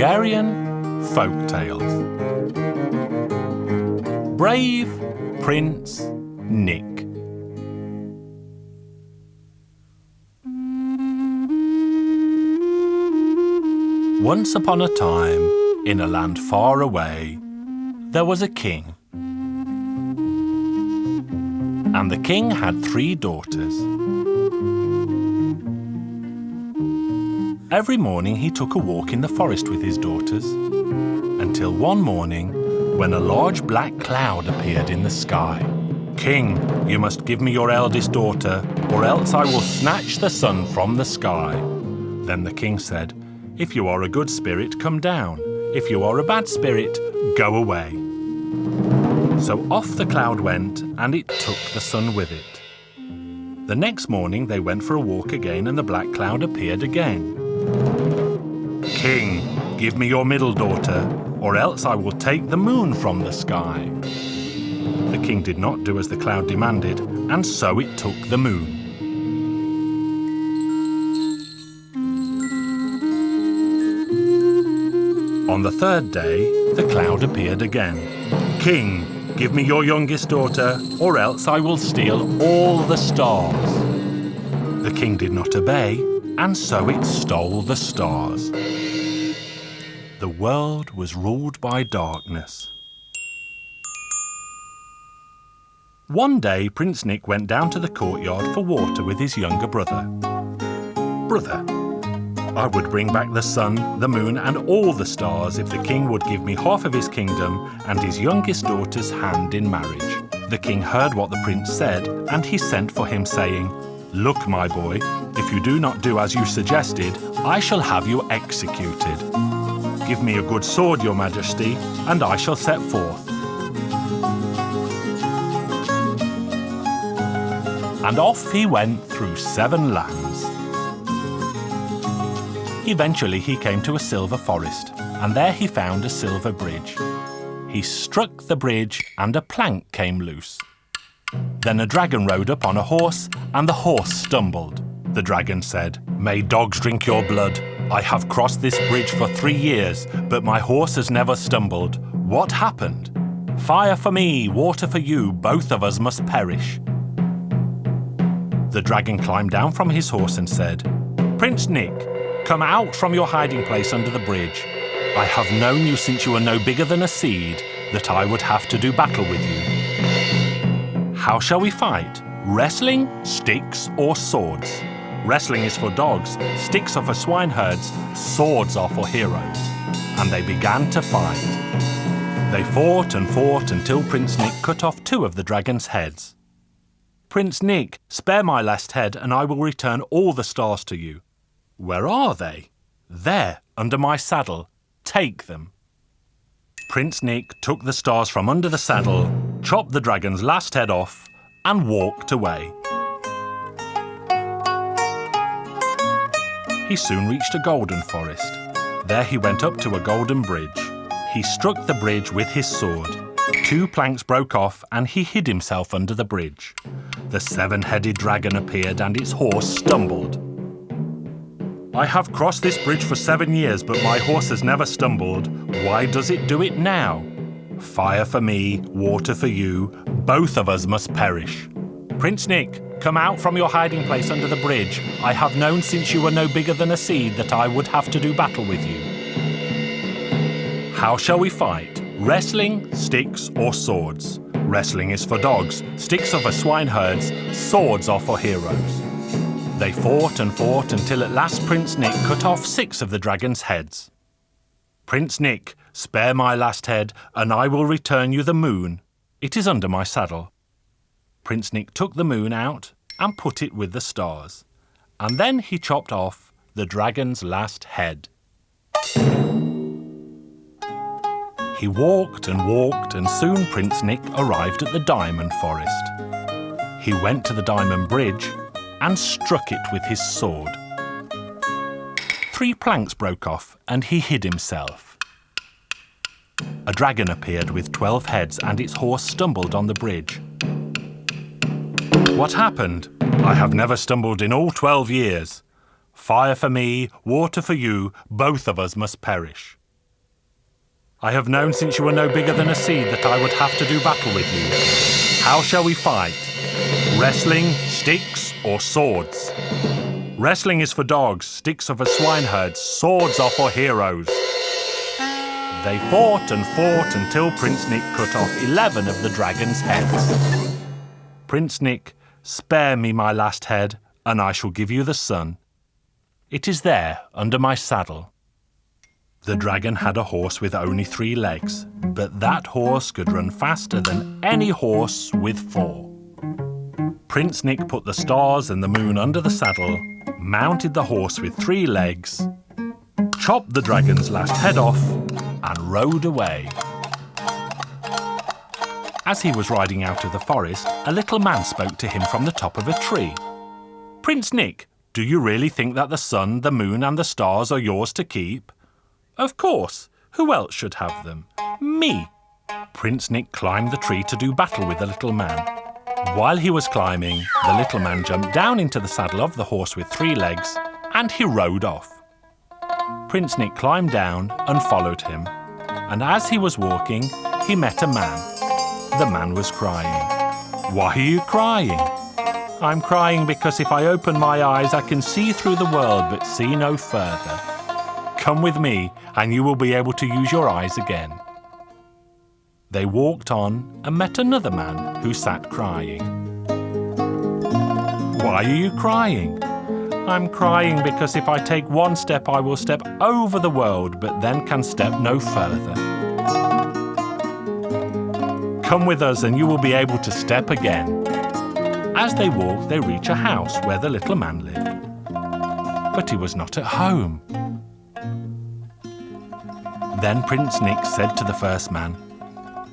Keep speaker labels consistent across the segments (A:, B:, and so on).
A: Hungarian Folk Tales. Brave Prince Nick. Once upon a time, in a land far away, there was a king. And the king had 3 daughters. Every morning he took a walk in the forest with his daughters, until one morning when a large black cloud appeared in the sky. "King, you must give me your eldest daughter, or else I will snatch the sun from the sky." Then the king said, "If you are a good spirit, come down. If you are a bad spirit, go away." So off the cloud went, and it took the sun with it. The next morning they went for a walk again, and the black cloud appeared again. "King, give me your middle daughter, or else I will take the moon from the sky." The king did not do as the cloud demanded, and so it took the moon. On the 3rd day, the cloud appeared again. "King, give me your youngest daughter, or else I will steal all the stars." The king did not obey, and so it stole the stars. The world was ruled by darkness. One day, Prince Nick went down to the courtyard for water with his younger brother. "Brother, I would bring back the sun, the moon, and all the stars if the king would give me half of his kingdom and his youngest daughter's hand in marriage." The king heard what the prince said, and he sent for him, saying, "Look, my boy, if you do not do as you suggested, I shall have you executed. Give me a good sword, your majesty, and I shall set forth." And off he went through 7 lands. Eventually he came to a silver forest, and there he found a silver bridge. He struck the bridge, and a plank came loose. Then a dragon rode up on a horse, and the horse stumbled. The dragon said, "May dogs drink your blood. I have crossed this bridge for 3 years, but my horse has never stumbled. What happened? Fire for me, water for you, both of us must perish." The dragon climbed down from his horse and said, "Prince Nick, come out from your hiding place under the bridge. I have known you since you were no bigger than a seed, that I would have to do battle with you. How shall we fight? Wrestling, sticks, or swords? Wrestling is for dogs, sticks are for swineherds, swords are for heroes." And they began to fight. They fought and fought until Prince Nick cut off 2 of the dragon's heads. "Prince Nick, spare my last head, and I will return all the stars to you." "Where are they?" "There, under my saddle. Take them." Prince Nick took the stars from under the saddle, chopped the dragon's last head off, and walked away. He soon reached a golden forest. There he went up to a golden bridge. He struck the bridge with his sword. 2 planks broke off, and he hid himself under the bridge. The 7-headed dragon appeared, and its horse stumbled. "I have crossed this bridge for 7 years, but my horse has never stumbled. Why does it do it now? Fire for me, water for you, both of us must perish. Prince Nick, come out from your hiding place under the bridge. I have known since you were no bigger than a seed that I would have to do battle with you. How shall we fight? Wrestling, sticks, or swords? Wrestling is for dogs, sticks are for swineherds, swords are for heroes." They fought and fought until at last Prince Nick cut off 6 of the dragon's heads. "Prince Nick, spare my last head, and I will return you the moon. It is under my saddle." Prince Nick took the moon out and put it with the stars, and then he chopped off the dragon's last head. He walked, and soon Prince Nick arrived at the diamond forest. He went to the diamond bridge and struck it with his sword. 3 planks broke off, and he hid himself. A dragon appeared with 12 heads, and its horse stumbled on the bridge. "What happened? I have never stumbled in all 12 years. Fire for me, water for you, both of us must perish." I have known since you were no bigger than a seed that I would have to do battle with you. How shall we fight? Wrestling, sticks, or swords? Wrestling is for dogs, sticks are for swineherds, swords are for heroes. They fought and fought until Prince Nick cut off 11 of the dragon's heads. Prince Nick, spare me my last head, and I shall give you the sun. It is there, under my saddle. The dragon had a horse with only 3 legs, but that horse could run faster than any horse with 4. Prince Nick put the stars and the moon under the saddle, mounted the horse with 3 legs, chopped the dragon's last head off, and rode away. As he was riding out of the forest, a little man spoke to him from the top of a tree. Prince Nick, do you really think that the sun, the moon, and the stars are yours to keep? Of course. Who else should have them? Me. Prince Nick climbed the tree to do battle with the little man. While he was climbing, the little man jumped down into the saddle of the horse with 3 legs, and he rode off. Prince Nick climbed down and followed him, and as he was walking, he met a man. The man was crying. Why are you crying? I'm crying because if I open my eyes, I can see through the world but see no further. Come with me, and you will be able to use your eyes again. They walked on and met another man who sat crying. Why are you crying? I'm crying because if I take one step, I will step over the world, but then can step no further. Come with us, and you will be able to step again. As they walked, they reached a house where the little man lived. But he was not at home. Then Prince Nick said to the first man,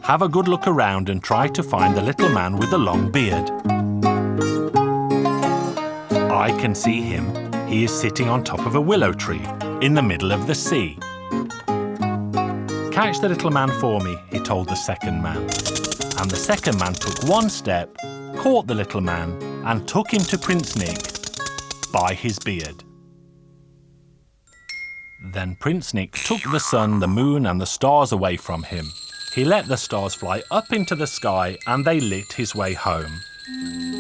A: "Have a good look around and try to find the little man with the long beard. I can see him. He is sitting on top of a willow tree in the middle of the sea." "Catch the little man for me," he told the second man. And the second man took one step, caught the little man, and took him to Prince Nick by his beard. Then Prince Nick took the sun, the moon, and the stars away from him. He let the stars fly up into the sky, and they lit his way home.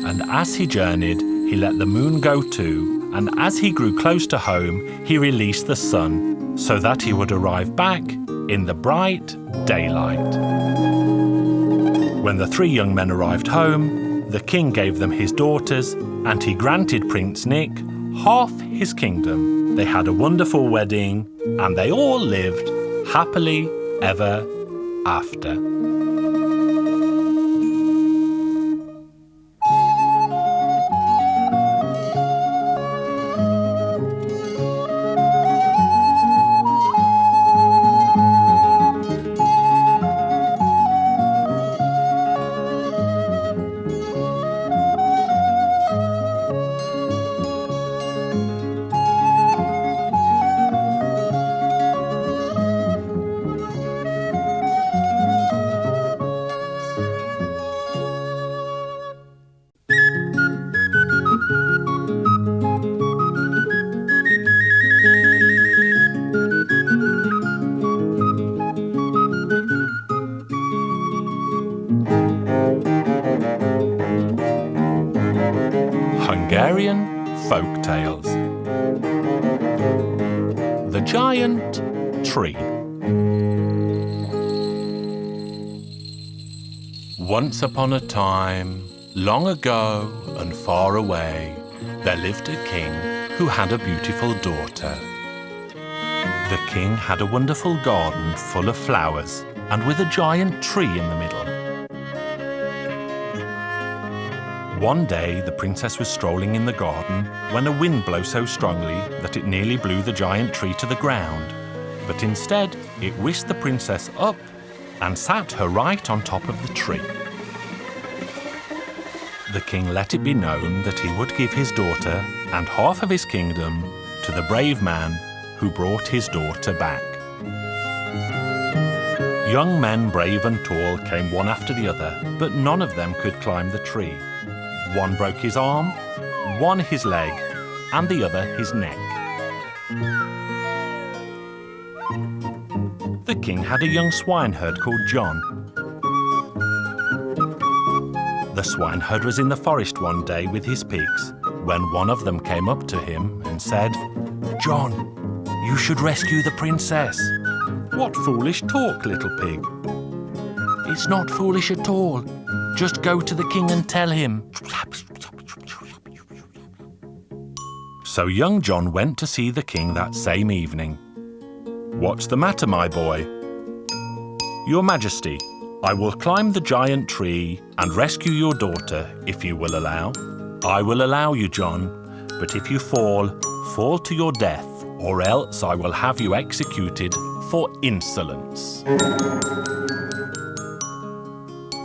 A: And as he journeyed, he let the moon go too, and as he grew close to home, he released the sun, so that he would arrive back in the bright daylight. When the 3 young men arrived home, the king gave them his daughters, and he granted Prince Nick half his kingdom. They had a wonderful wedding, and they all lived happily ever after. Hungarian Folk Tales. The Giant Tree. Once upon a time, long ago and far away, there lived a king who had a beautiful daughter. The king had a wonderful garden full of flowers and with a giant tree in the middle. One day, the princess was strolling in the garden when a wind blew so strongly that it nearly blew the giant tree to the ground. But instead, it whisked the princess up and sat her right on top of the tree. The king let it be known that he would give his daughter and half of his kingdom to the brave man who brought his daughter back. Young men, brave and tall, came one after the other, but none of them could climb the tree. One broke his arm, one his leg, and the other his neck. The king had a young swineherd called John. The swineherd was in the forest one day with his pigs when one of them came up to him and said, "John, you should rescue the princess." "What foolish talk, little pig." "It's not foolish at all. Just go to the king and tell him." So young John went to see the king that same evening. "What's the matter, my boy?" "Your Majesty, I will climb the giant tree and rescue your daughter, if you will allow." "I will allow you, John, but if you fall to your death, or else I will have you executed for insolence."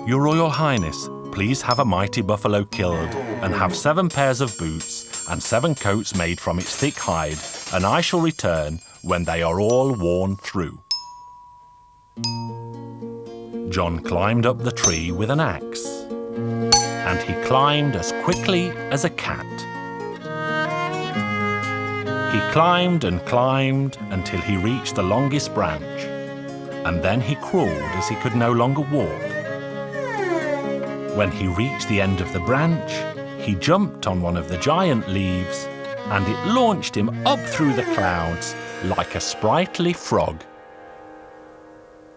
A: "Your Royal Highness, please have a mighty buffalo killed and have 7 pairs of boots and 7 coats made from its thick hide, and I shall return when they are all worn through." John climbed up the tree with an axe, and he climbed as quickly as a cat. He climbed and climbed until he reached the longest branch, and then he crawled as he could no longer walk. When he reached the end of the branch, he jumped on one of the giant leaves, and it launched him up through the clouds like a sprightly frog.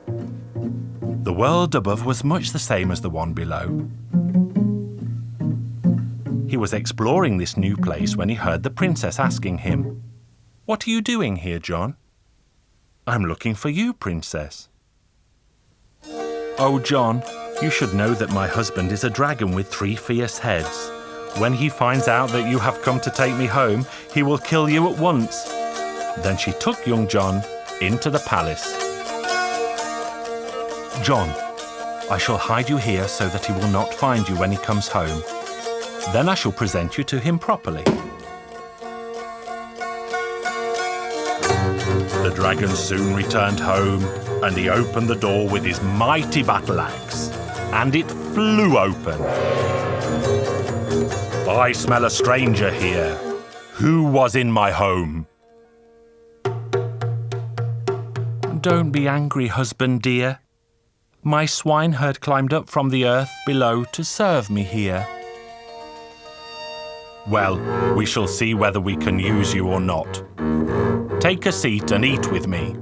A: The world above was much the same as the one below. He was exploring this new place when he heard the princess asking him, "What are you doing here, John?" "I'm looking for you, princess." "Oh, John, you should know that my husband is a dragon with 3 fierce heads. When he finds out that you have come to take me home, he will kill you at once." Then she took young John into the palace. "John, I shall hide you here so that he will not find you when he comes home. Then I shall present you to him properly." The dragon soon returned home, and he opened the door with his mighty battle axe, and it flew open. "I smell a stranger here. Who was in my home?" "Don't be angry, husband dear. My swineherd climbed up from the earth below to serve me here." "Well, we shall see whether we can use you or not. Take a seat and eat with me."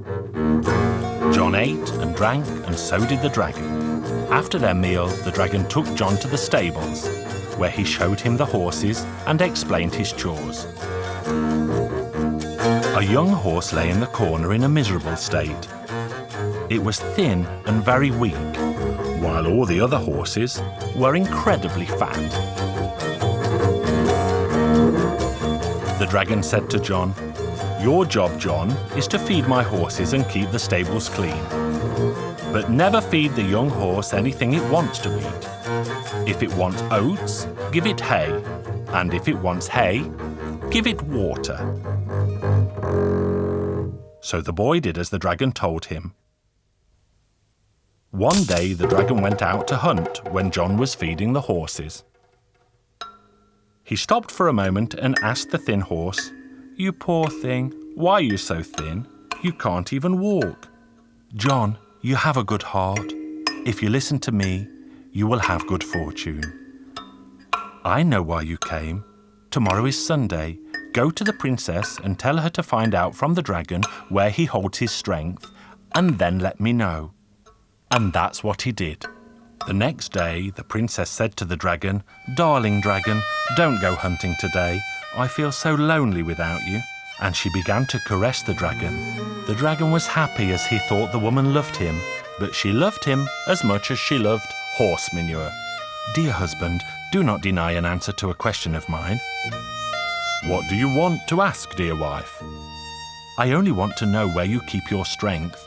A: John ate and drank, and so did the dragon. After their meal, the dragon took John to the stables, where he showed him the horses and explained his chores. A young horse lay in the corner in a miserable state. It was thin and very weak, while all the other horses were incredibly fat. The dragon said to John, "Your job, John, is to feed my horses and keep the stables clean. But never feed the young horse anything it wants to eat. If it wants oats, give it hay, and if it wants hay, give it water." So the boy did as the dragon told him. One day the dragon went out to hunt when John was feeding the horses. He stopped for a moment and asked the thin horse, "You poor thing, why are you so thin? You can't even walk." "John, you have a good heart. If you listen to me, you will have good fortune. I know why you came. Tomorrow is Sunday. Go to the princess and tell her to find out from the dragon where he holds his strength, and then let me know." And that's what he did. The next day, the princess said to the dragon, "Darling dragon, don't go hunting today. I feel so lonely without you." And she began to caress the dragon. The dragon was happy as he thought the woman loved him, but she loved him as much as she loved horse manure. "Dear husband, do not deny an answer to a question of mine." "What do you want to ask, dear wife?" "I only want to know where you keep your strength."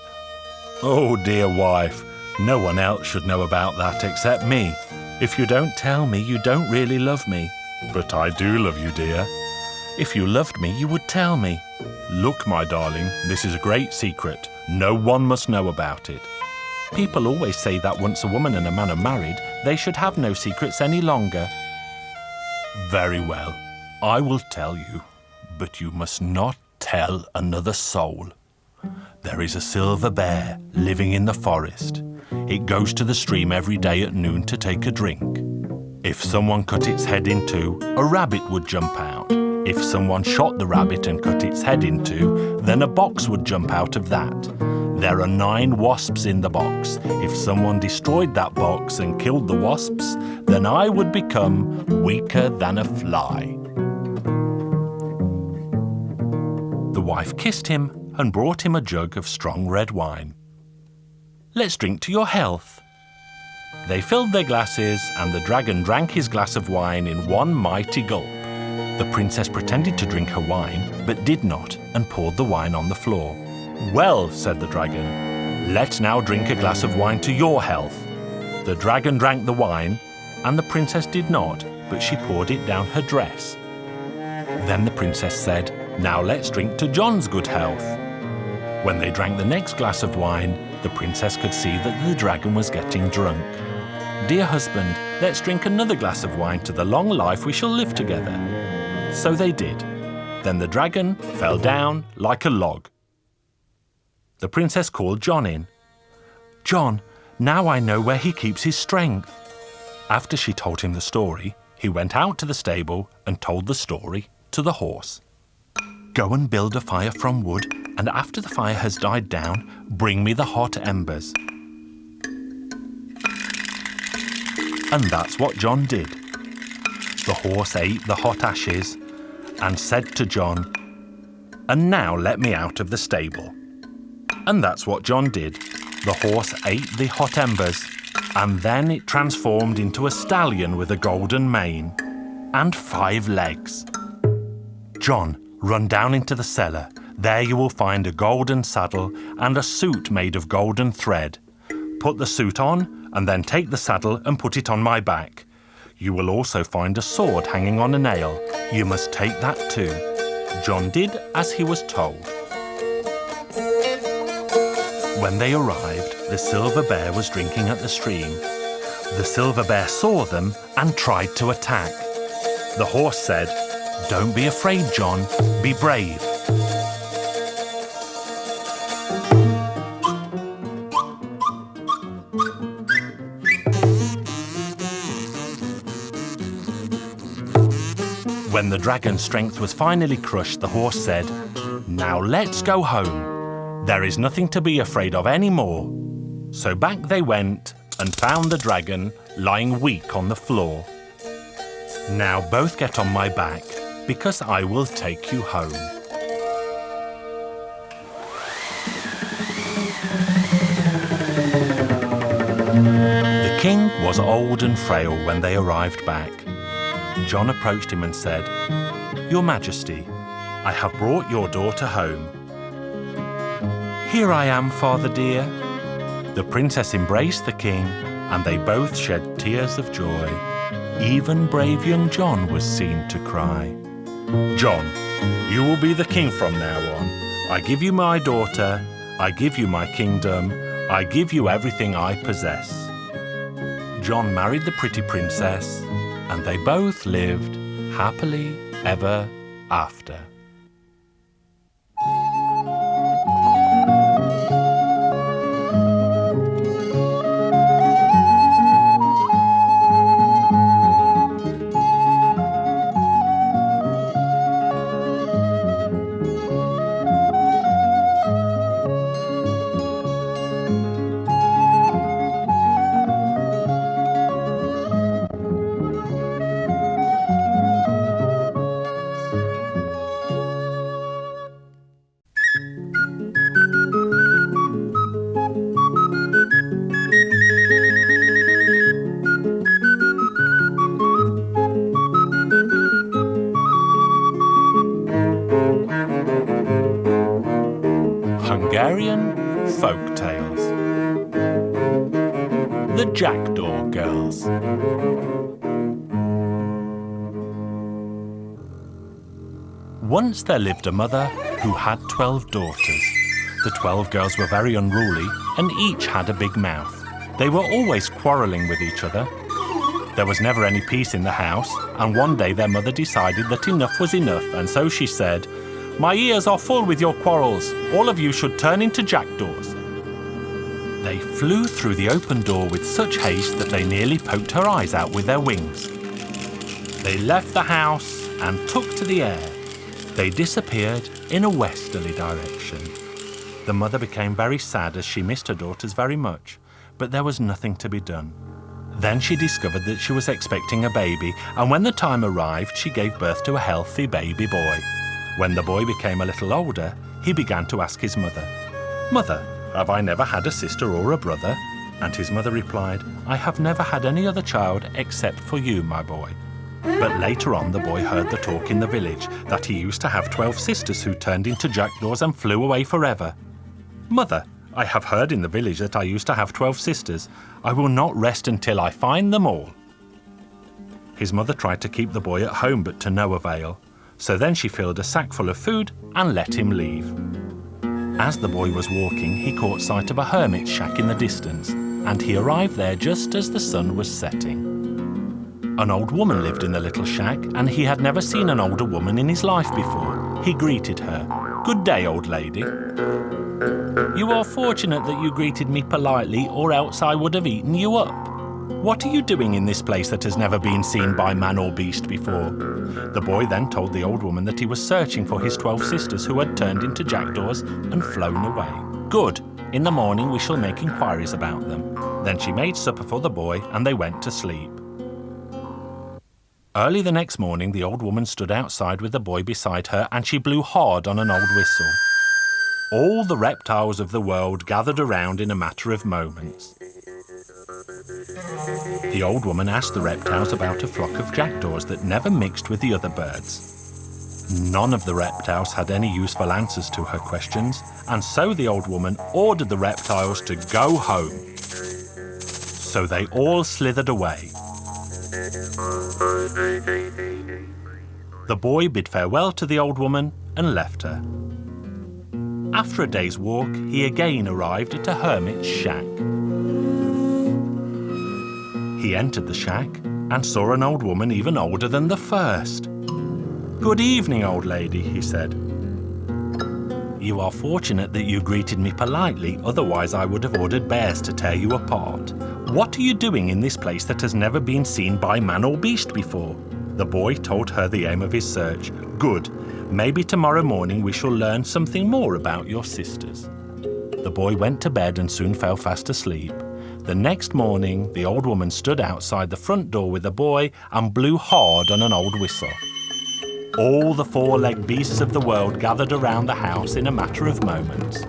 A: "Oh, dear wife, no one else should know about that except me. If you don't tell me, you don't really love me." "But I do love you, dear." "If you loved me, you would tell me." "Look, my darling, this is a great secret. No one must know about it." "People always say that once a woman and a man are married, they should have no secrets any longer." "Very well, I will tell you, but you must not tell another soul. There is a silver bear living in the forest. It goes to the stream every day at noon to take a drink. If someone cut its head in two, a rabbit would jump out. If someone shot the rabbit and cut its head in two, then a box would jump out of that. There are 9 wasps in the box. If someone destroyed that box and killed the wasps, then I would become weaker than a fly. The wife kissed him and brought him a jug of strong red wine. Let's drink to your health. They filled their glasses, and the dragon drank his glass of wine in one mighty gulp. The princess pretended to drink her wine, but did not, and poured the wine on the floor. Well, said the dragon, let's now drink a glass of wine to your health. The dragon drank the wine, and the princess did not, but she poured it down her dress. Then the princess said, now let's drink to John's good health. When they drank the next glass of wine, the princess could see that the dragon was getting drunk. Dear husband, let's drink another glass of wine to the long life we shall live together. So they did. Then the dragon fell down like a log. The princess called John in. John, now I know where he keeps his strength. After she told him the story, he went out to the stable and told the story to the horse. Go and build a fire from wood, and after the fire has died down, bring me the hot embers. And that's what John did. The horse ate the hot ashes and said to John, and now let me out of the stable. And that's what John did. The horse ate the hot embers, and then it transformed into a stallion with a golden mane and 5 legs. John, run down into the cellar. There you will find a golden saddle and a suit made of golden thread. Put the suit on, and then take the saddle and put it on my back. You will also find a sword hanging on a nail. You must take that too. John did as he was told. When they arrived, the silver bear was drinking at the stream. The silver bear saw them and tried to attack. The horse said, don't be afraid, John. Be brave. When the dragon's strength was finally crushed, the horse said, now let's go home. There is nothing to be afraid of anymore. So back they went and found the dragon lying weak on the floor. Now both get on my back, because I will take you home. The king was old and frail when they arrived back. John approached him and said, Your Majesty, I have brought your daughter home. Here I am, father dear. The princess embraced the king, and they both shed tears of joy. Even brave young John was seen to cry. John, you will be the king from now on. I give you my daughter, I give you my kingdom, I give you everything I possess. John married the pretty princess, and they both lived happily ever after. Hungarian Folk Tales. The Jackdaw Girls. Once there lived a mother who had 12 daughters. The 12 girls were very unruly and each had a big mouth. They were always quarrelling with each other. There was never any peace in the house, and one day their mother decided that enough was enough, and so she said, My ears are full with your quarrels. All of you should turn into jackdaws." They flew through the open door with such haste that they nearly poked her eyes out with their wings. They left the house and took to the air. They disappeared in a westerly direction. The mother became very sad as she missed her daughters very much, but there was nothing to be done. Then she discovered that she was expecting a baby, and when the time arrived, she gave birth to a healthy baby boy. When the boy became a little older, he began to ask his mother, "Mother, have I never had a sister or a brother?" And his mother replied, "I have never had any other child except for you, my boy." But later on, the boy heard the talk in the village that he used to have 12 sisters who turned into jackdaws and flew away forever. "Mother, I have heard in the village that I used to have 12 sisters. I will not rest until I find them all." His mother tried to keep the boy at home, but to no avail. So then she filled a sack full of food and let him leave. As the boy was walking, he caught sight of a hermit's shack in the distance, and he arrived there just as the sun was setting. An old woman lived in the little shack, and he had never seen an older woman in his life before. He greeted her. "Good day, old lady." "You are fortunate that you greeted me politely, or else I would have eaten you up. What are you doing in this place that has never been seen by man or beast before?" The boy then told the old woman that he was searching for his 12 sisters who had turned into jackdaws and flown away. "Good. In the morning we shall make inquiries about them." Then she made supper for the boy and they went to sleep. Early the next morning, the old woman stood outside with the boy beside her and she blew hard on an old whistle. All the reptiles of the world gathered around in a matter of moments. The old woman asked the reptiles about a flock of jackdaws that never mixed with the other birds. None of the reptiles had any useful answers to her questions, and so the old woman ordered the reptiles to go home. So they all slithered away. The boy bid farewell to the old woman and left her. After a day's walk, he again arrived at a hermit's shack. He entered the shack and saw an old woman even older than the first. "Good evening, old lady," he said. "You are fortunate that you greeted me politely, otherwise I would have ordered bears to tear you apart. What are you doing in this place that has never been seen by man or beast before?" The boy told her the aim of his search. "Good. Maybe tomorrow morning we shall learn something more about your sisters." The boy went to bed and soon fell fast asleep. The next morning, the old woman stood outside the front door with the boy and blew hard on an old whistle. All the four-legged beasts of the world gathered around the house in a matter of moments.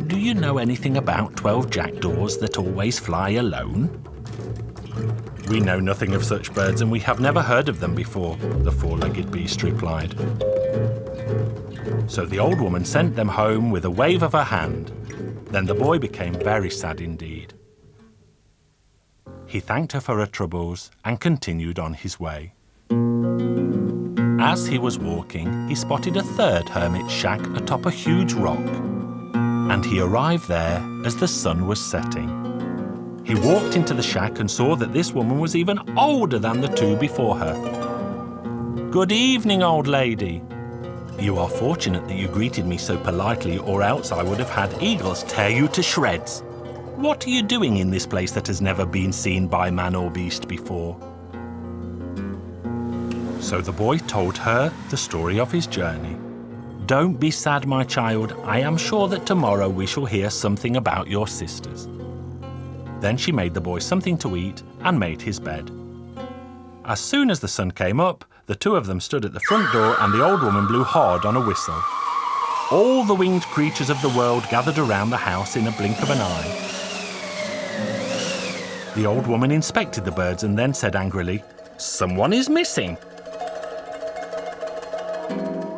A: "Do you know anything about 12 jackdaws that always fly alone?" "We know nothing of such birds and we have never heard of them before," the four-legged beast replied. So the old woman sent them home with a wave of her hand. Then the boy became very sad indeed. He thanked her for her troubles and continued on his way. As he was walking, he spotted a third hermit's shack atop a huge rock, and he arrived there as the sun was setting. He walked into the shack and saw that this woman was even older than the two before her. "Good evening, old lady." "You are fortunate that you greeted me so politely, or else I would have had eagles tear you to shreds. What are you doing in this place that has never been seen by man or beast before?" So the boy told her the story of his journey. "Don't be sad, my child. I am sure that tomorrow we shall hear something about your sisters." Then she made the boy something to eat and made his bed. As soon as the sun came up, the two of them stood at the front door and the old woman blew hard on a whistle. All the winged creatures of the world gathered around the house in a blink of an eye. The old woman inspected the birds and then said angrily, "Someone is missing."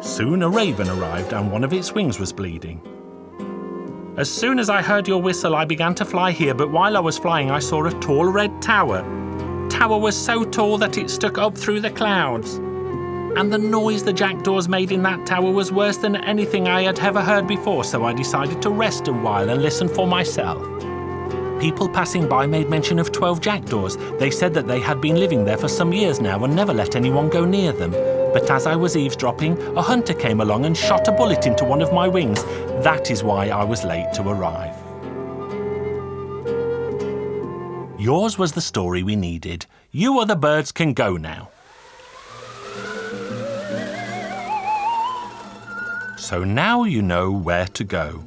A: Soon a raven arrived and one of its wings was bleeding. "As soon as I heard your whistle, I began to fly here, but while I was flying, I saw a tall red tower. Tower was so tall that it stuck up through the clouds. And the noise the jackdaws made in that tower was worse than anything I had ever heard before, so I decided to rest a while and listen for myself. People passing by made mention of 12 jackdaws. They said that they had been living there for some years now and never let anyone go near them. But as I was eavesdropping, a hunter came along and shot a bullet into one of my wings. That is why I was late to arrive. Yours was the story we needed. You other birds can go now. So now you know where to go.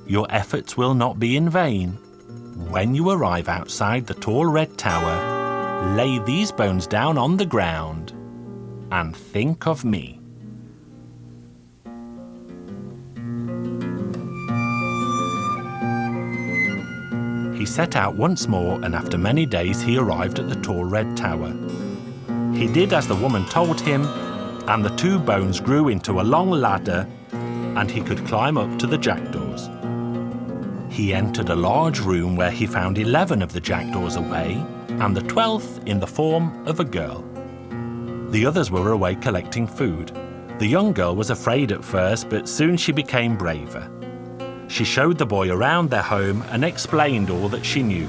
A: Your efforts will not be in vain. When you arrive outside the tall red tower, lay these bones down on the ground and think of me. He set out once more, and after many days he arrived at the tall red tower. He did as the woman told him, and the two bones grew into a long ladder, and he could climb up to the jackdaws. He entered a large room where he found 11 of the jackdaws away, and the 12th in the form of a girl. The others were away collecting food. The young girl was afraid at first, but soon she became braver. She showed the boy around their home and explained all that she knew.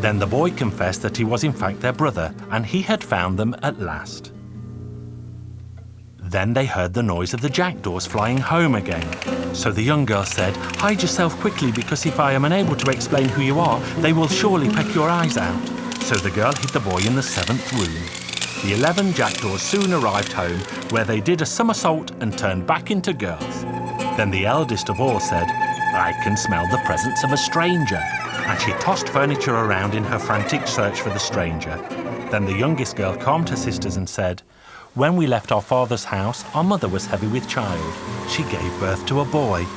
A: Then the boy confessed that he was in fact their brother, and he had found them at last. Then they heard the noise of the jackdaws flying home again. So the young girl said, "Hide yourself quickly, because if I am unable to explain who you are, they will surely peck your eyes out." So the girl hid the boy in the 7th room. The 11 jackdaws soon arrived home, where they did a somersault and turned back into girls. Then the eldest of all said, "I can smell the presence of a stranger." And she tossed furniture around in her frantic search for the stranger. Then the youngest girl calmed her sisters and said, "When we left our father's house, our mother was heavy with child. She gave birth to a boy.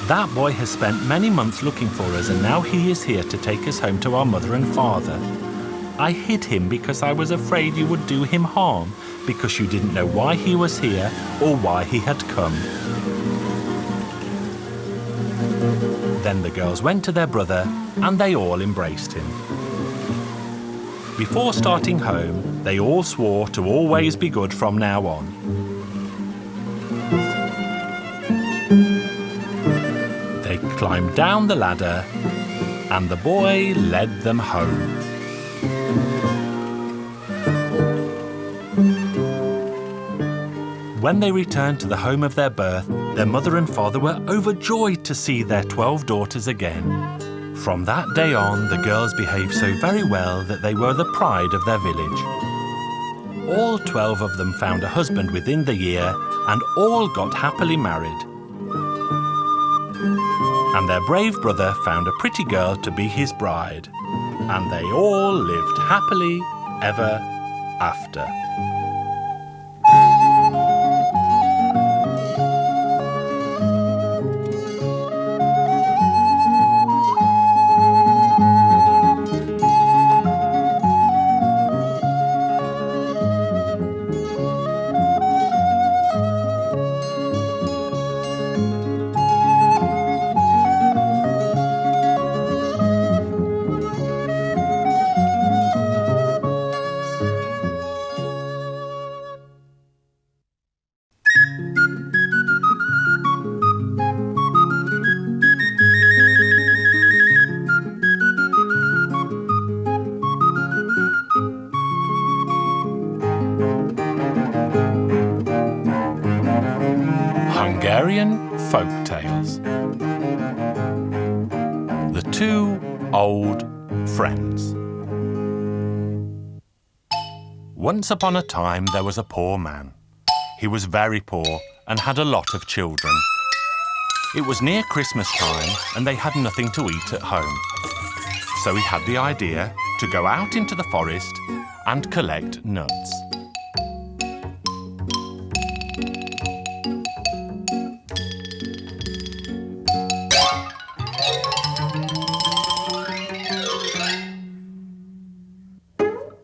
A: That boy has spent many months looking for us, and now he is here to take us home to our mother and father. I hid him because I was afraid you would do him harm, because you didn't know why he was here or why he had come." Then the girls went to their brother, and they all embraced him. Before starting home, they all swore to always be good from now on. They climbed down the ladder, and the boy led them home. When they returned to the home of their birth, their mother and father were overjoyed to see their 12 daughters again. From that day on, the girls behaved so very well that they were the pride of their village. All 12 of them found a husband within the year, and all got happily married. And their brave brother found a pretty girl to be his bride, and they all lived happily ever after. Hungarian Folk Tales. The Two Old Friends. Once upon a time there was a poor man. He was very poor and had a lot of children. It was near Christmas time and they had nothing to eat at home. So he had the idea to go out into the forest and collect nuts.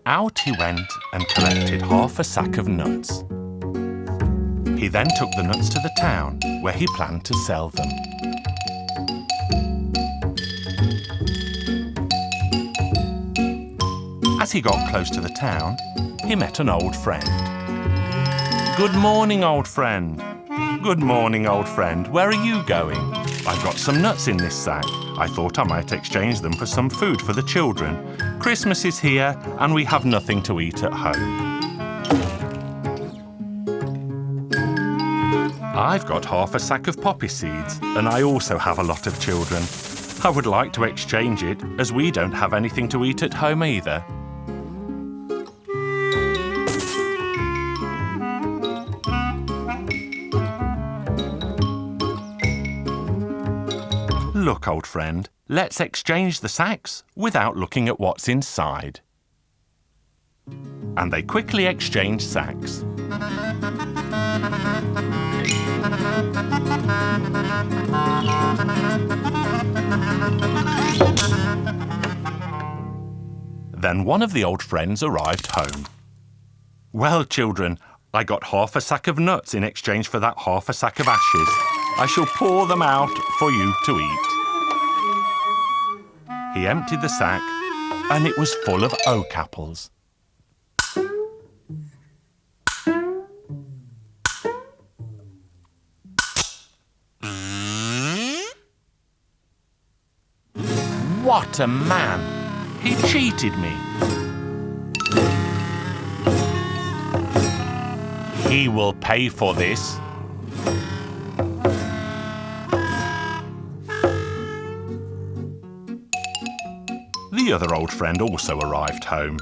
A: Out he went and collected half a sack of nuts. He then took the nuts to the town, where he planned to sell them. As he got close to the town, he met an old friend. "Good morning, old friend." "Good morning, old friend. Where are you going?" "I've got some nuts in this sack. I thought I might exchange them for some food for the children. Christmas is here and we have nothing to eat at home." I've got half a sack of poppy seeds, and I also have a lot of children. I would like to exchange it, as we don't have anything to eat at home either. Look, old friend, let's exchange the sacks without looking at what's inside. And they quickly exchanged sacks. Then one of the old friends arrived home. Well, children, I got half a sack of nuts in exchange for that half a sack of ashes. I shall pour them out for you to eat. He emptied the sack, and it was full of oak apples. What a man! He cheated me. He will pay for this. The other old friend also arrived home.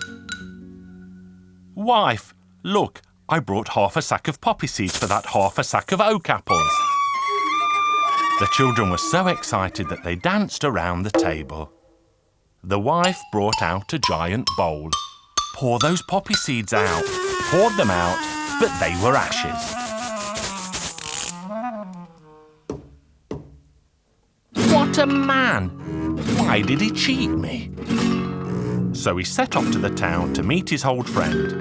A: Wife, look, I brought half a sack of poppy seeds for that half a sack of oak apples. The children were so excited that they danced around the table. The wife brought out a giant bowl. Pour those poppy seeds out. Poured them out, but they were ashes. What a man! Why did he cheat me? So he set off to the town to meet his old friend.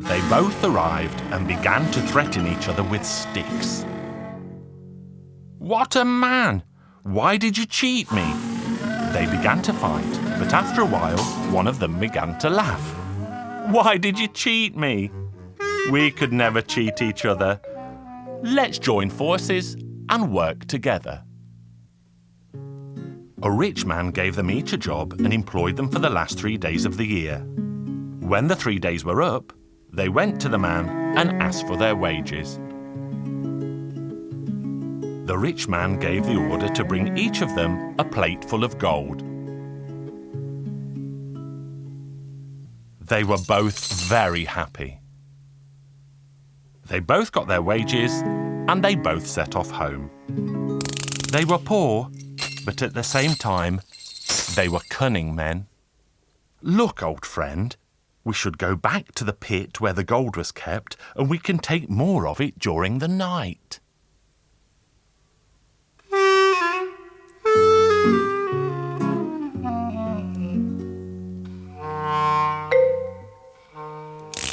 A: They both arrived and began to threaten each other with sticks. What a man! Why did you cheat me? They began to fight, but after a while, one of them began to laugh. Why did you cheat me? We could never cheat each other. Let's join forces and work together. A rich man gave them each a job and employed them for the last 3 days of the year. When the 3 days were up, they went to the man and asked for their wages. The rich man gave the order to bring each of them a plate full of gold. They were both very happy. They both got their wages and they both set off home. They were poor, but at the same time, they were cunning men. Look, old friend, we should go back to the pit where the gold was kept and we can take more of it during the night.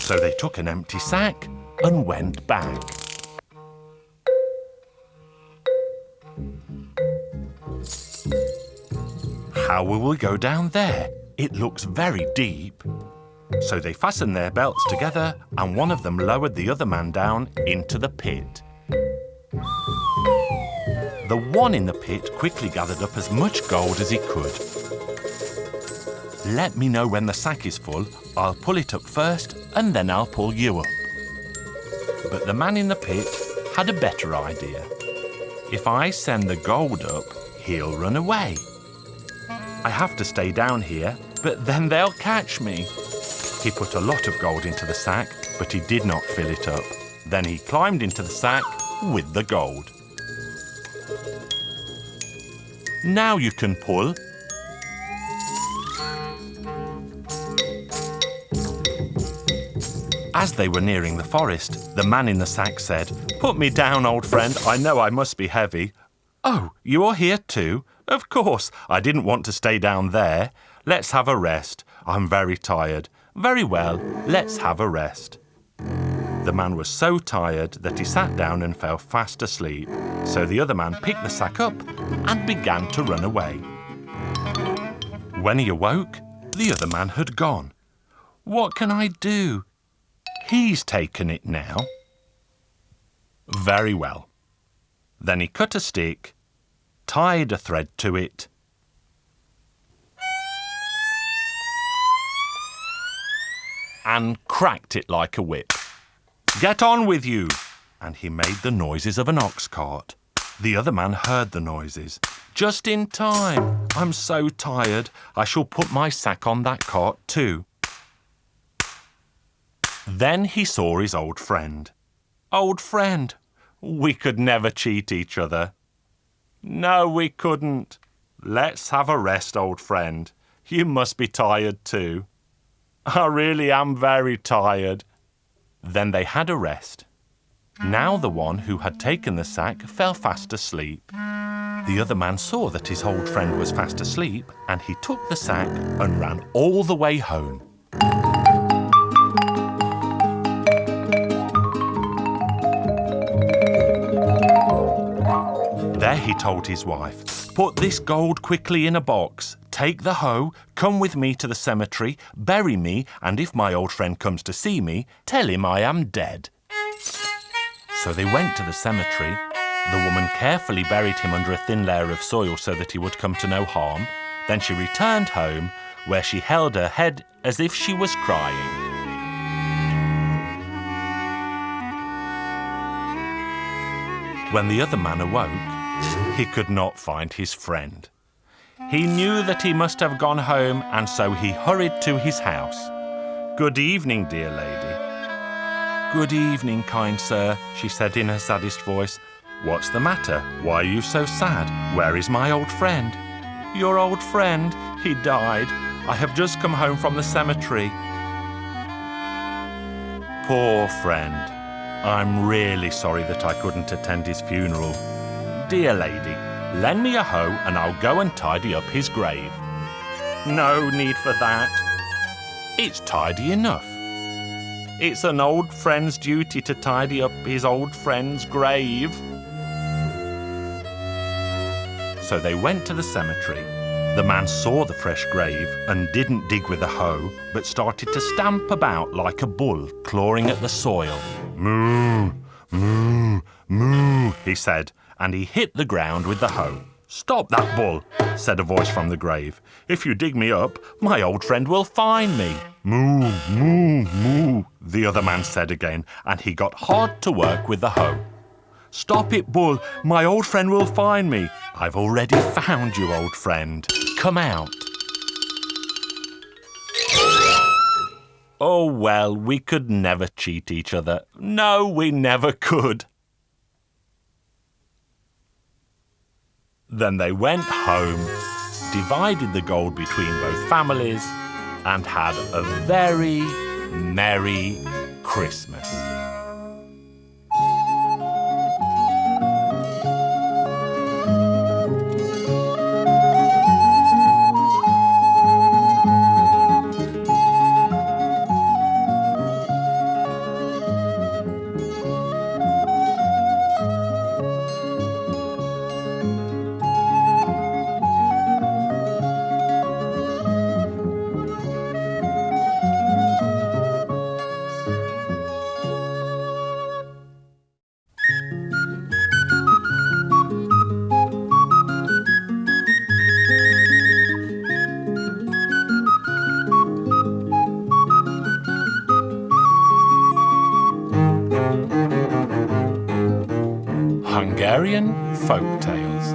A: So they took an empty sack and went back. How will we go down there? It looks very deep. So they fastened their belts together and one of them lowered the other man down into the pit. The one in the pit quickly gathered up as much gold as he could. Let me know when the sack is full. I'll pull it up first and then I'll pull you up. But the man in the pit had a better idea. If I send the gold up, he'll run away. I have to stay down here, but then they'll catch me. He put a lot of gold into the sack, but he did not fill it up. Then he climbed into the sack with the gold. Now you can pull. As they were nearing the forest, the man in the sack said, "Put me down, old friend. I know I must be heavy." "Oh, you are here too? Of course. I didn't want to stay down there. Let's have a rest. I'm very tired." "Very well, let's have a rest." The man was so tired that he sat down and fell fast asleep. So the other man picked the sack up and began to run away. When he awoke, the other man had gone. What can I do? He's taken it now. Very well. Then he cut a stick, tied a thread to it, and cracked it like a whip. Get on with you! And he made the noises of an ox cart. The other man heard the noises. Just in time. I'm so tired. I shall put my sack on that cart too. Then he saw his old friend. Old friend, we could never cheat each other. No, we couldn't. Let's have a rest, old friend. You must be tired too. I really am very tired. Then they had a rest. Now the one who had taken the sack fell fast asleep. The other man saw that his old friend was fast asleep, and he took the sack and ran all the way home. There he told his wife, "Put this gold quickly in a box. Take the hoe, come with me to the cemetery, bury me, and if my old friend comes to see me, tell him I am dead." So they went to the cemetery. The woman carefully buried him under a thin layer of soil so that he would come to no harm. Then she returned home, where she held her head as if she was crying. When the other man awoke, he could not find his friend. He knew that he must have gone home, and so he hurried to his house. "Good evening, dear lady." "Good evening, kind sir," she said in her saddest voice. "What's the matter? Why are you so sad? Where is my old friend?" "Your old friend? He died. I have just come home from the cemetery." "Poor friend. I'm really sorry that I couldn't attend his funeral. Dear lady, lend me a hoe and I'll go and tidy up his grave." "No need for that." "It's tidy enough." "It's an old friend's duty to tidy up his old friend's grave." So they went to the cemetery. The man saw the fresh grave and didn't dig with a hoe, but started to stamp about like a bull, clawing at the soil. "Moo, moo, moo," he said, and he hit the ground with the hoe. "Stop that bull," said a voice from the grave. "If you dig me up, my old friend will find me." "Moo, moo, moo," the other man said again, and he got hard to work with the hoe. "Stop it, bull, my old friend will find me." "I've already found you, old friend. Come out." Oh, well, we could never cheat each other. No, we never could. Then they went home, divided the gold between both families, and had a very merry Christmas. Hungarian Folk Tales.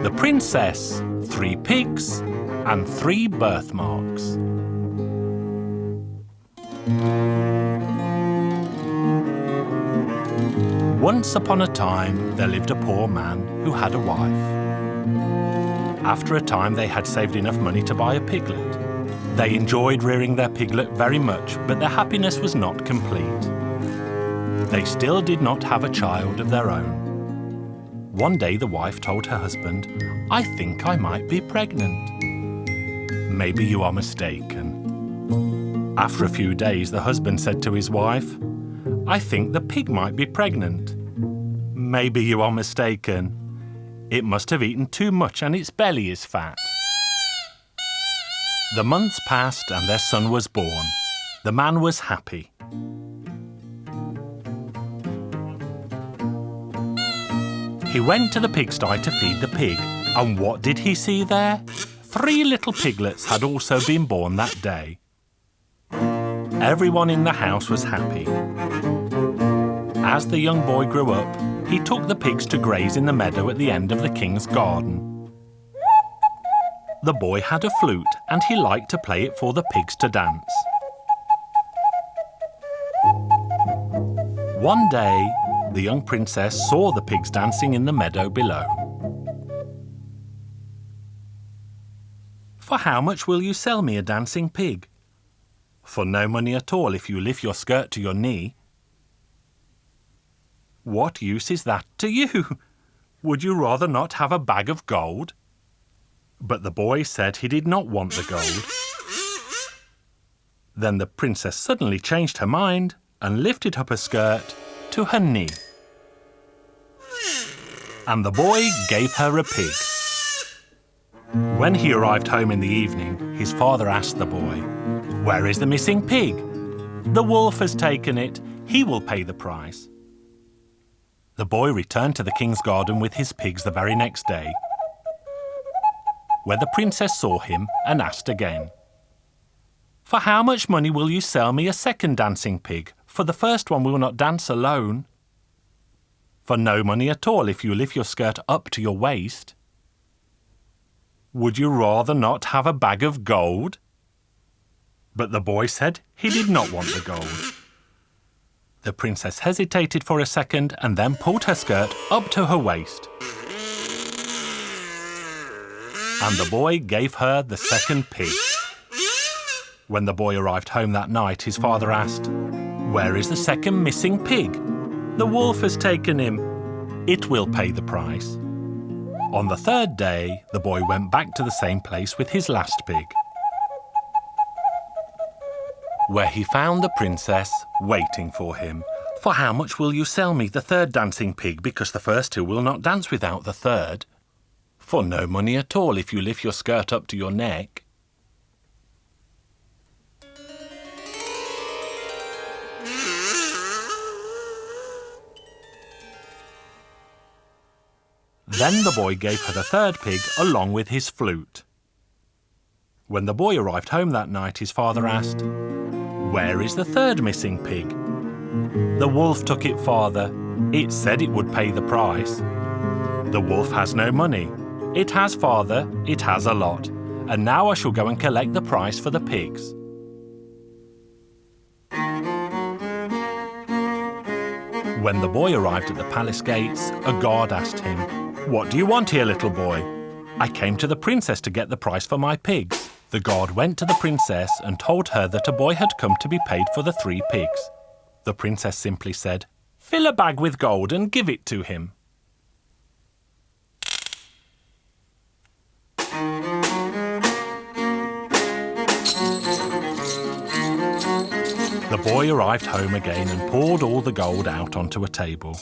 A: The Princess, 3 Pigs, and 3 Birthmarks. Once upon a time, there lived a poor man who had a wife. After a time, they had saved enough money to buy a piglet. They enjoyed rearing their piglet very much, but their happiness was not complete. They still did not have a child of their own. One day the wife told her husband, "I think I might be pregnant." "Maybe you are mistaken." After a few days, the husband said to his wife, "I think the pig might be pregnant." "Maybe you are mistaken. It must have eaten too much and its belly is fat." The months passed and their son was born. The man was happy. He went to the pigsty to feed the pig, and what did he see there? 3 little piglets had also been born that day. Everyone in the house was happy. As the young boy grew up, he took the pigs to graze in the meadow at the end of the king's garden. The boy had a flute and he liked to play it for the pigs to dance. One day, the young princess saw the pigs dancing in the meadow below. "For how much will you sell me a dancing pig?" "For no money at all if you lift your skirt to your knee." "What use is that to you? Would you rather not have a bag of gold?" But the boy said he did not want the gold. Then the princess suddenly changed her mind and lifted up her skirt to her knee. And the boy gave her a pig. When he arrived home in the evening, his father asked the boy, "Where is the missing pig?" "The wolf has taken it. He will pay the price." The boy returned to the king's garden with his pigs the very next day, where the princess saw him and asked again, "For how much money will you sell me a second dancing pig? For the first one will not dance alone." "For no money at all if you lift your skirt up to your waist." "Would you rather not have a bag of gold?" But the boy said he did not want the gold. The princess hesitated for a second and then pulled her skirt up to her waist. And the boy gave her the second pig. When the boy arrived home that night, his father asked, "Where is the second missing pig?" "The wolf has taken him. It will pay the price." On the third day, the boy went back to the same place with his last pig, where he found the princess waiting for him. "For how much will you sell me the third dancing pig, because the first two will not dance without the third?" "For no money at all if you lift your skirt up to your neck." Then the boy gave her the third pig along with his flute. When the boy arrived home that night, his father asked, "Where is the third missing pig?" "The wolf took it, father. It said it would pay the price." "The wolf has no money." "It has, father. It has a lot. And now I shall go and collect the price for the pigs." When the boy arrived at the palace gates, a guard asked him, "What do you want here, little boy?" "I came to the princess to get the price for my pigs." The guard went to the princess and told her that a boy had come to be paid for the 3 pigs. The princess simply said, "Fill a bag with gold and give it to him." The boy arrived home again and poured all the gold out onto a table.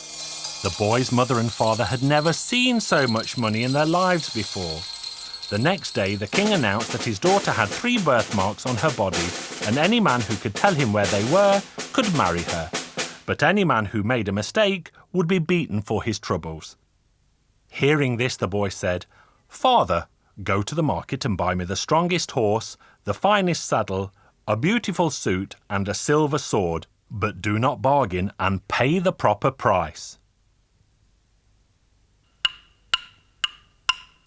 A: The boy's mother and father had never seen so much money in their lives before. The next day, the king announced that his daughter had 3 birthmarks on her body, and any man who could tell him where they were could marry her. But any man who made a mistake would be beaten for his troubles. Hearing this, the boy said, "Father, go to the market and buy me the strongest horse, the finest saddle, a beautiful suit, and a silver sword, but do not bargain and pay the proper price."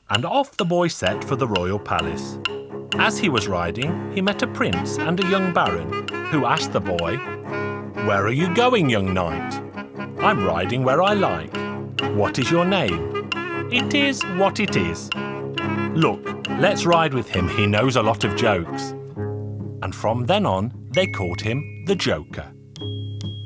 A: And off the boy set for the royal palace. As he was riding, he met a prince and a young baron, who asked the boy, "Where are you going, young knight?" "I'm riding where I like." "What is your name?" "It is what it is." "Look, let's ride with him. He knows a lot of jokes." And from then on, they called him the Joker.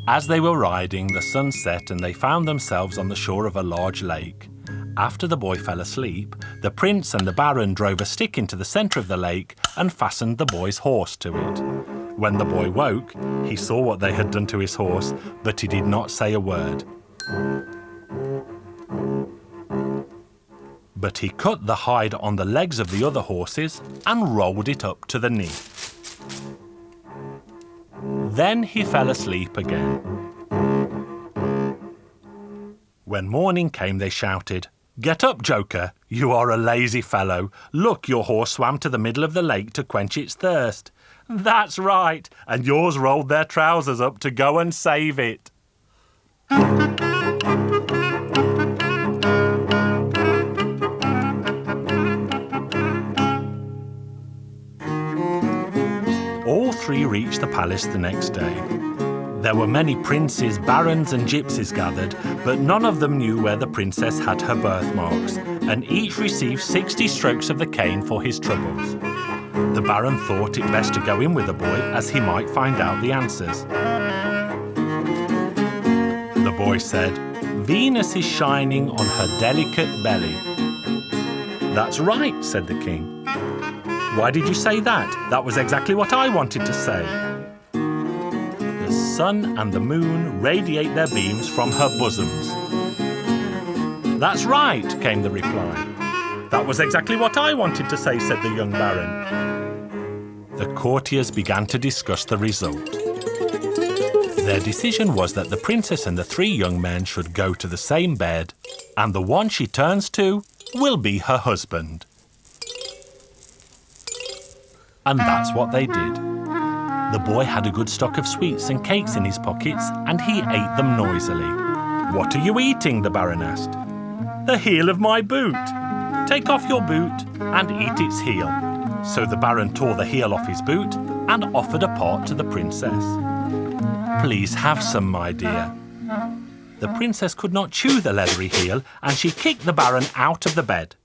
A: As they were riding, the sun set and they found themselves on the shore of a large lake. After the boy fell asleep, the prince and the baron drove a stick into the centre of the lake and fastened the boy's horse to it. When the boy woke, he saw what they had done to his horse, but he did not say a word. But he cut the hide on the legs of the other horses and rolled it up to the knee. Then he fell asleep again. When morning came, they shouted, Get up, Joker. You are a lazy fellow. Look, your horse swam to the middle of the lake to quench its thirst. That's right, and yours rolled their trousers up to go and save it. All three reached the palace the next day. There were many princes, barons and gypsies gathered, but none of them knew where the princess had her birthmarks, and each received 60 strokes of the cane for his troubles. The baron thought it best to go in with the boy, as he might find out the answers. The boy said, "Venus is shining on her delicate belly." "That's right," said the king. "Why did you say that? That was exactly what I wanted to say." "The sun and the moon radiate their beams from her bosoms." "That's right," came the reply. "That was exactly what I wanted to say," said the young baron. The courtiers began to discuss the result. Their decision was that the princess and the 3 young men should go to the same bed, and the one she turns to will be her husband. And that's what they did. The boy had a good stock of sweets and cakes in his pockets, and he ate them noisily. "What are you eating?" the baron asked. "The heel of my boot." "Take off your boot and eat its heel." So the baron tore the heel off his boot and offered a part to the princess. "Please have some, my dear." The princess could not chew the leathery heel, and she kicked the baron out of the bed.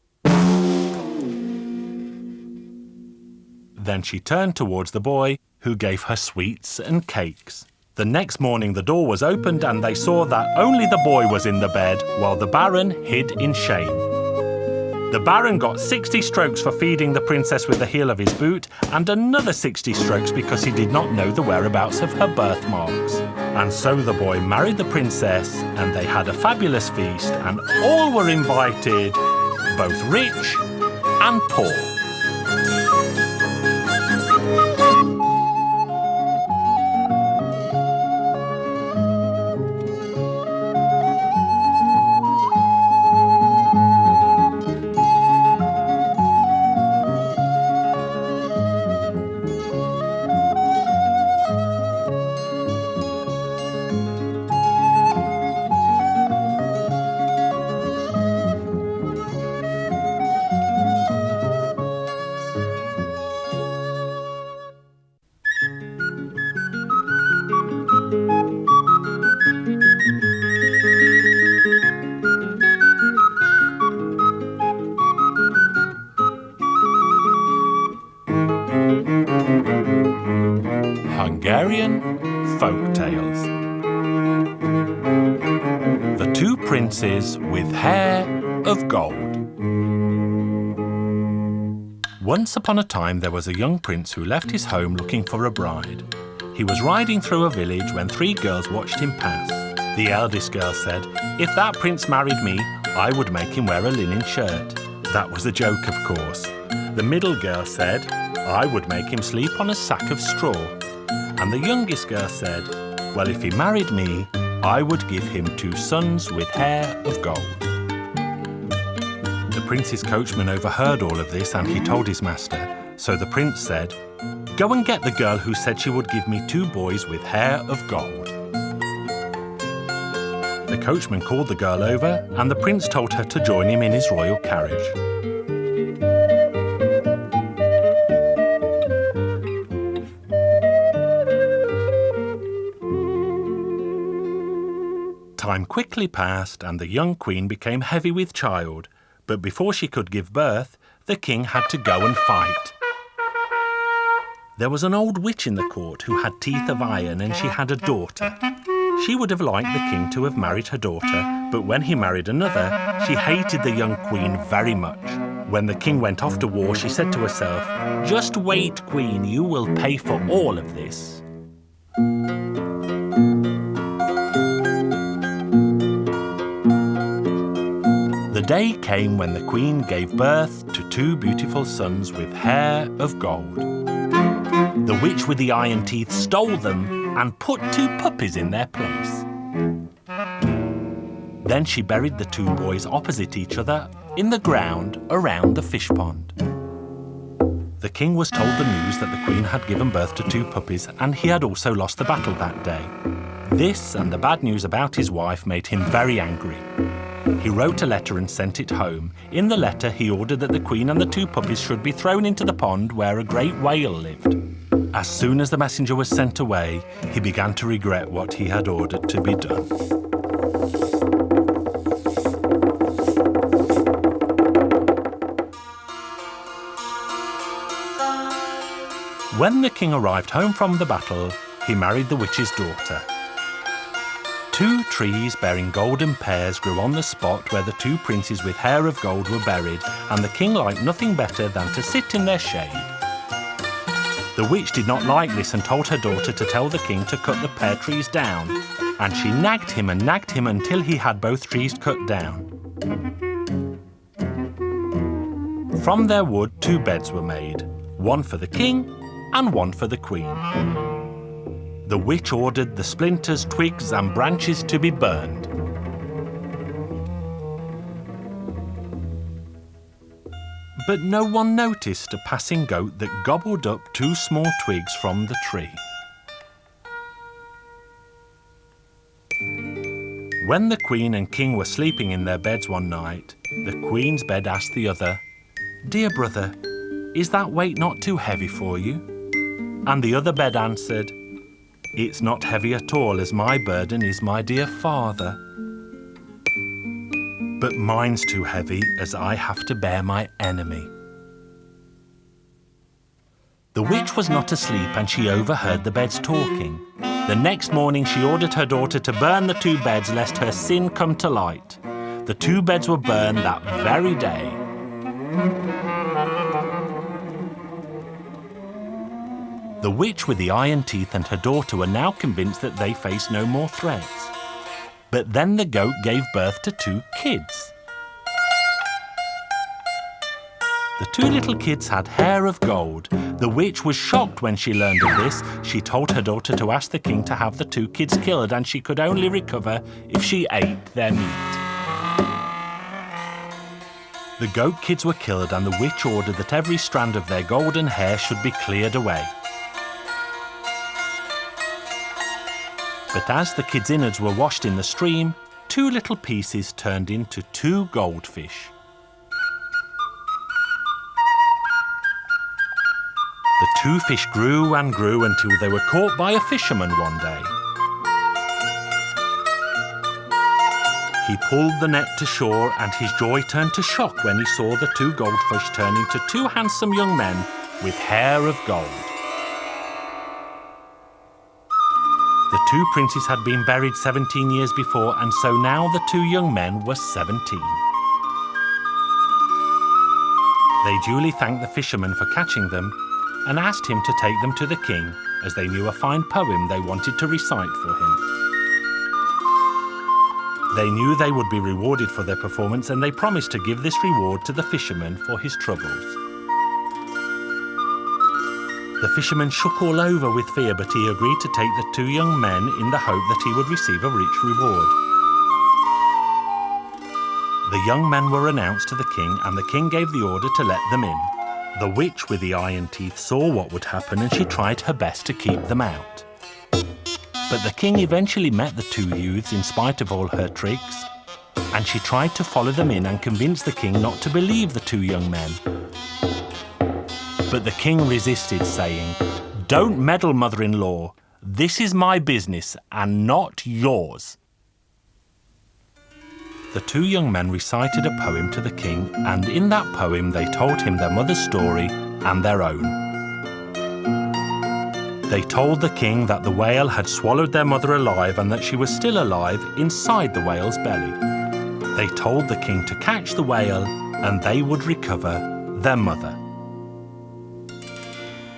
A: Then she turned towards the boy, who gave her sweets and cakes. The next morning the door was opened, and they saw that only the boy was in the bed, while the baron hid in shame. The baron got 60 strokes for feeding the princess with the heel of his boot, and another 60 strokes because he did not know the whereabouts of her birthmarks. And so the boy married the princess, and they had a fabulous feast, and all were invited, both rich and poor. Hungarian Folk Tales. The 2 Princes with Hair of Gold. Once upon a time there was a young prince who left his home looking for a bride. He was riding through a village when 3 girls watched him pass. The eldest girl said, "If that prince married me, I would make him wear a linen shirt." That was a joke, of course. The middle girl said, "I would make him sleep on a sack of straw." And the youngest girl said, "Well, if he married me, I would give him 2 sons with hair of gold." The prince's coachman overheard all of this, and he told his master. So the prince said, "Go and get the girl who said she would give me 2 boys with hair of gold." The coachman called the girl over, and the prince told her to join him in his royal carriage. Time quickly passed, and the young queen became heavy with child, but before she could give birth, the king had to go and fight. There was an old witch in the court who had teeth of iron, and she had a daughter. She would have liked the king to have married her daughter, but when he married another, she hated the young queen very much. When the king went off to war, she said to herself, "Just wait, queen, you will pay for all of this." The day came when the queen gave birth to 2 beautiful sons with hair of gold. The witch with the iron teeth stole them and put 2 puppies in their place. Then she buried the two boys opposite each other in the ground around the fish pond. The king was told the news that the queen had given birth to two puppies, and he had also lost the battle that day. This and the bad news about his wife made him very angry. He wrote a letter and sent it home. In the letter, he ordered that the queen and the two puppies should be thrown into the pond where a great whale lived. As soon as the messenger was sent away, he began to regret what he had ordered to be done. When the king arrived home from the battle, he married the witch's daughter. Two trees bearing golden pears grew on the spot where the two princes with hair of gold were buried, and the king liked nothing better than to sit in their shade. The witch did not like this and told her daughter to tell the king to cut the pear trees down, and she nagged him until he had both trees cut down. From their wood, two beds were made, one for the king and one for the queen. The witch ordered the splinters, twigs and branches to be burned. But no one noticed a passing goat that gobbled up two small twigs from the tree. When the queen and king were sleeping in their beds one night, the queen's bed asked the other, "Dear brother, is that weight not too heavy for you?" And the other bed answered, "It's not heavy at all, as my burden is my dear father. But mine's too heavy, as I have to bear my enemy." The witch was not asleep, and she overheard the beds talking. The next morning she ordered her daughter to burn the two beds, lest her sin come to light. The two beds were burned that very day. The witch with the iron teeth and her daughter were now convinced that they faced no more threats. But then the goat gave birth to two kids. The two little kids had hair of gold. The witch was shocked when she learned of this. She told her daughter to ask the king to have the two kids killed, and she could only recover if she ate their meat. The goat kids were killed, and the witch ordered that every strand of their golden hair should be cleared away. But as the kids' innards were washed in the stream, two little pieces turned into two goldfish. The two fish grew and grew until they were caught by a fisherman one day. He pulled the net to shore, and his joy turned to shock when he saw the two goldfish turn into two handsome young men with hair of gold. The two princes had been buried 17 years before, and so now the two young men were 17. They duly thanked the fisherman for catching them and asked him to take them to the king, as they knew a fine poem they wanted to recite for him. They knew they would be rewarded for their performance, and they promised to give this reward to the fisherman for his troubles. The fisherman shook all over with fear, but he agreed to take the two young men in the hope that he would receive a rich reward. The young men were announced to the king, and the king gave the order to let them in. The witch with the iron teeth saw what would happen, and she tried her best to keep them out. But the king eventually met the two youths in spite of all her tricks, and she tried to follow them in and convince the king not to believe the two young men. But the king resisted, saying, "Don't meddle, mother-in-law. This is my business and not yours." The two young men recited a poem to the king, and in that poem they told him their mother's story and their own. They told the king that the whale had swallowed their mother alive and that she was still alive inside the whale's belly. They told the king to catch the whale and they would recover their mother.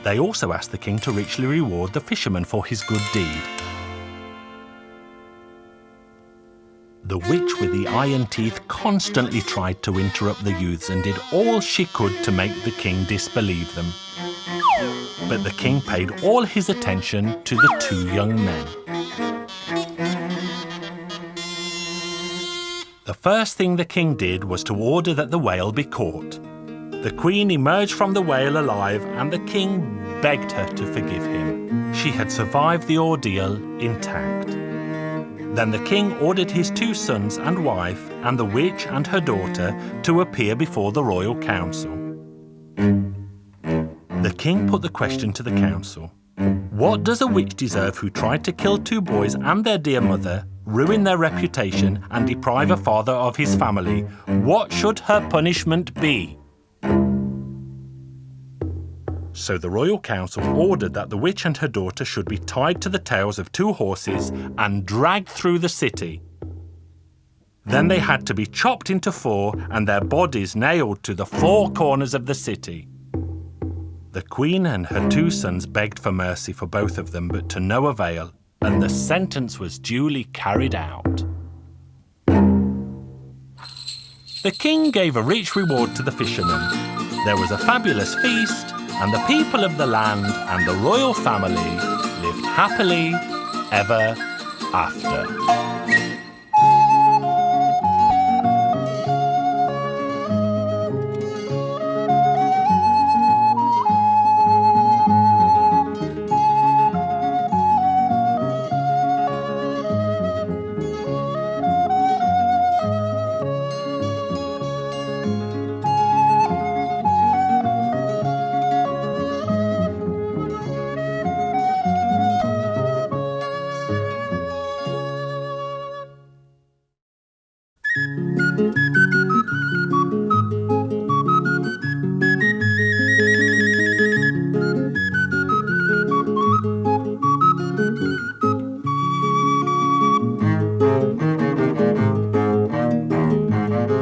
A: They also asked the king to richly reward the fisherman for his good deed. The witch with the iron teeth constantly tried to interrupt the youths and did all she could to make the king disbelieve them. But the king paid all his attention to the two young men. first thing the king did was to order that the whale be caught. The queen emerged from the whale alive, and the king begged her to forgive him. She had survived the ordeal intact. Then the king ordered his 2 sons and wife, and the witch and her daughter, to appear before the royal council. The king put the question to the council. What does a witch deserve who tried to kill 2 boys and their dear mother, ruin their reputation, and deprive a father of his family? What should her punishment be? So the royal council ordered that the witch and her daughter should be tied to the tails of 2 horses and dragged through the city. Then they had to be chopped into 4 and their bodies nailed to the 4 corners of the city. The queen and her 2 sons begged for mercy for both of them, but to no avail, and the sentence was duly carried out. The king gave a rich reward to the fishermen. There was a fabulous feast, and the people of the land and the royal family lived happily ever after.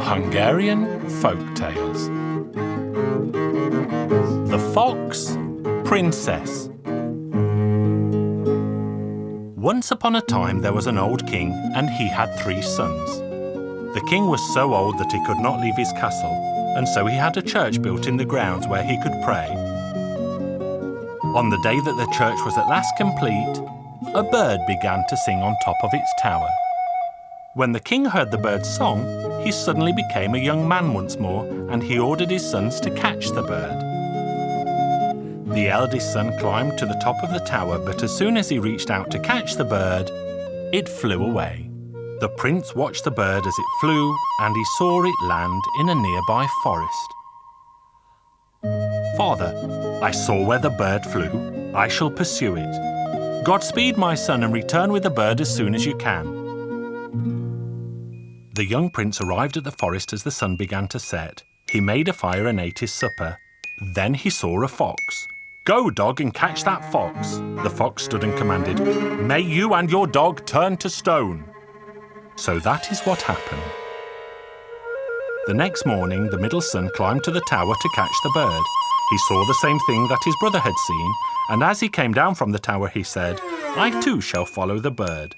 A: Hungarian Folk Tales. The Fox Princess. Once upon a time there was an old king, and he had 3 sons. The king was so old that he could not leave his castle, and so he had a church built in the grounds where he could pray. On the day that the church was at last complete, a bird began to sing on top of its tower. When the king heard the bird's song, he suddenly became a young man once more, and he ordered his sons to catch the bird. The eldest son climbed to the top of the tower, but as soon as he reached out to catch the bird, it flew away. The prince watched the bird as it flew, and he saw it land in a nearby forest. "Father, I saw where the bird flew. I shall pursue it. Godspeed, my son, and return with the bird as soon as you can." The young prince arrived at the forest as the sun began to set. He made a fire and ate his supper. Then he saw a fox. "Go, dog, and catch that fox." The fox stood and commanded, "May you and your dog turn to stone." So that is what happened. The next morning, the middle son climbed to the tower to catch the bird. He saw the same thing that his brother had seen, and as he came down from the tower, he said, "I too shall follow the bird."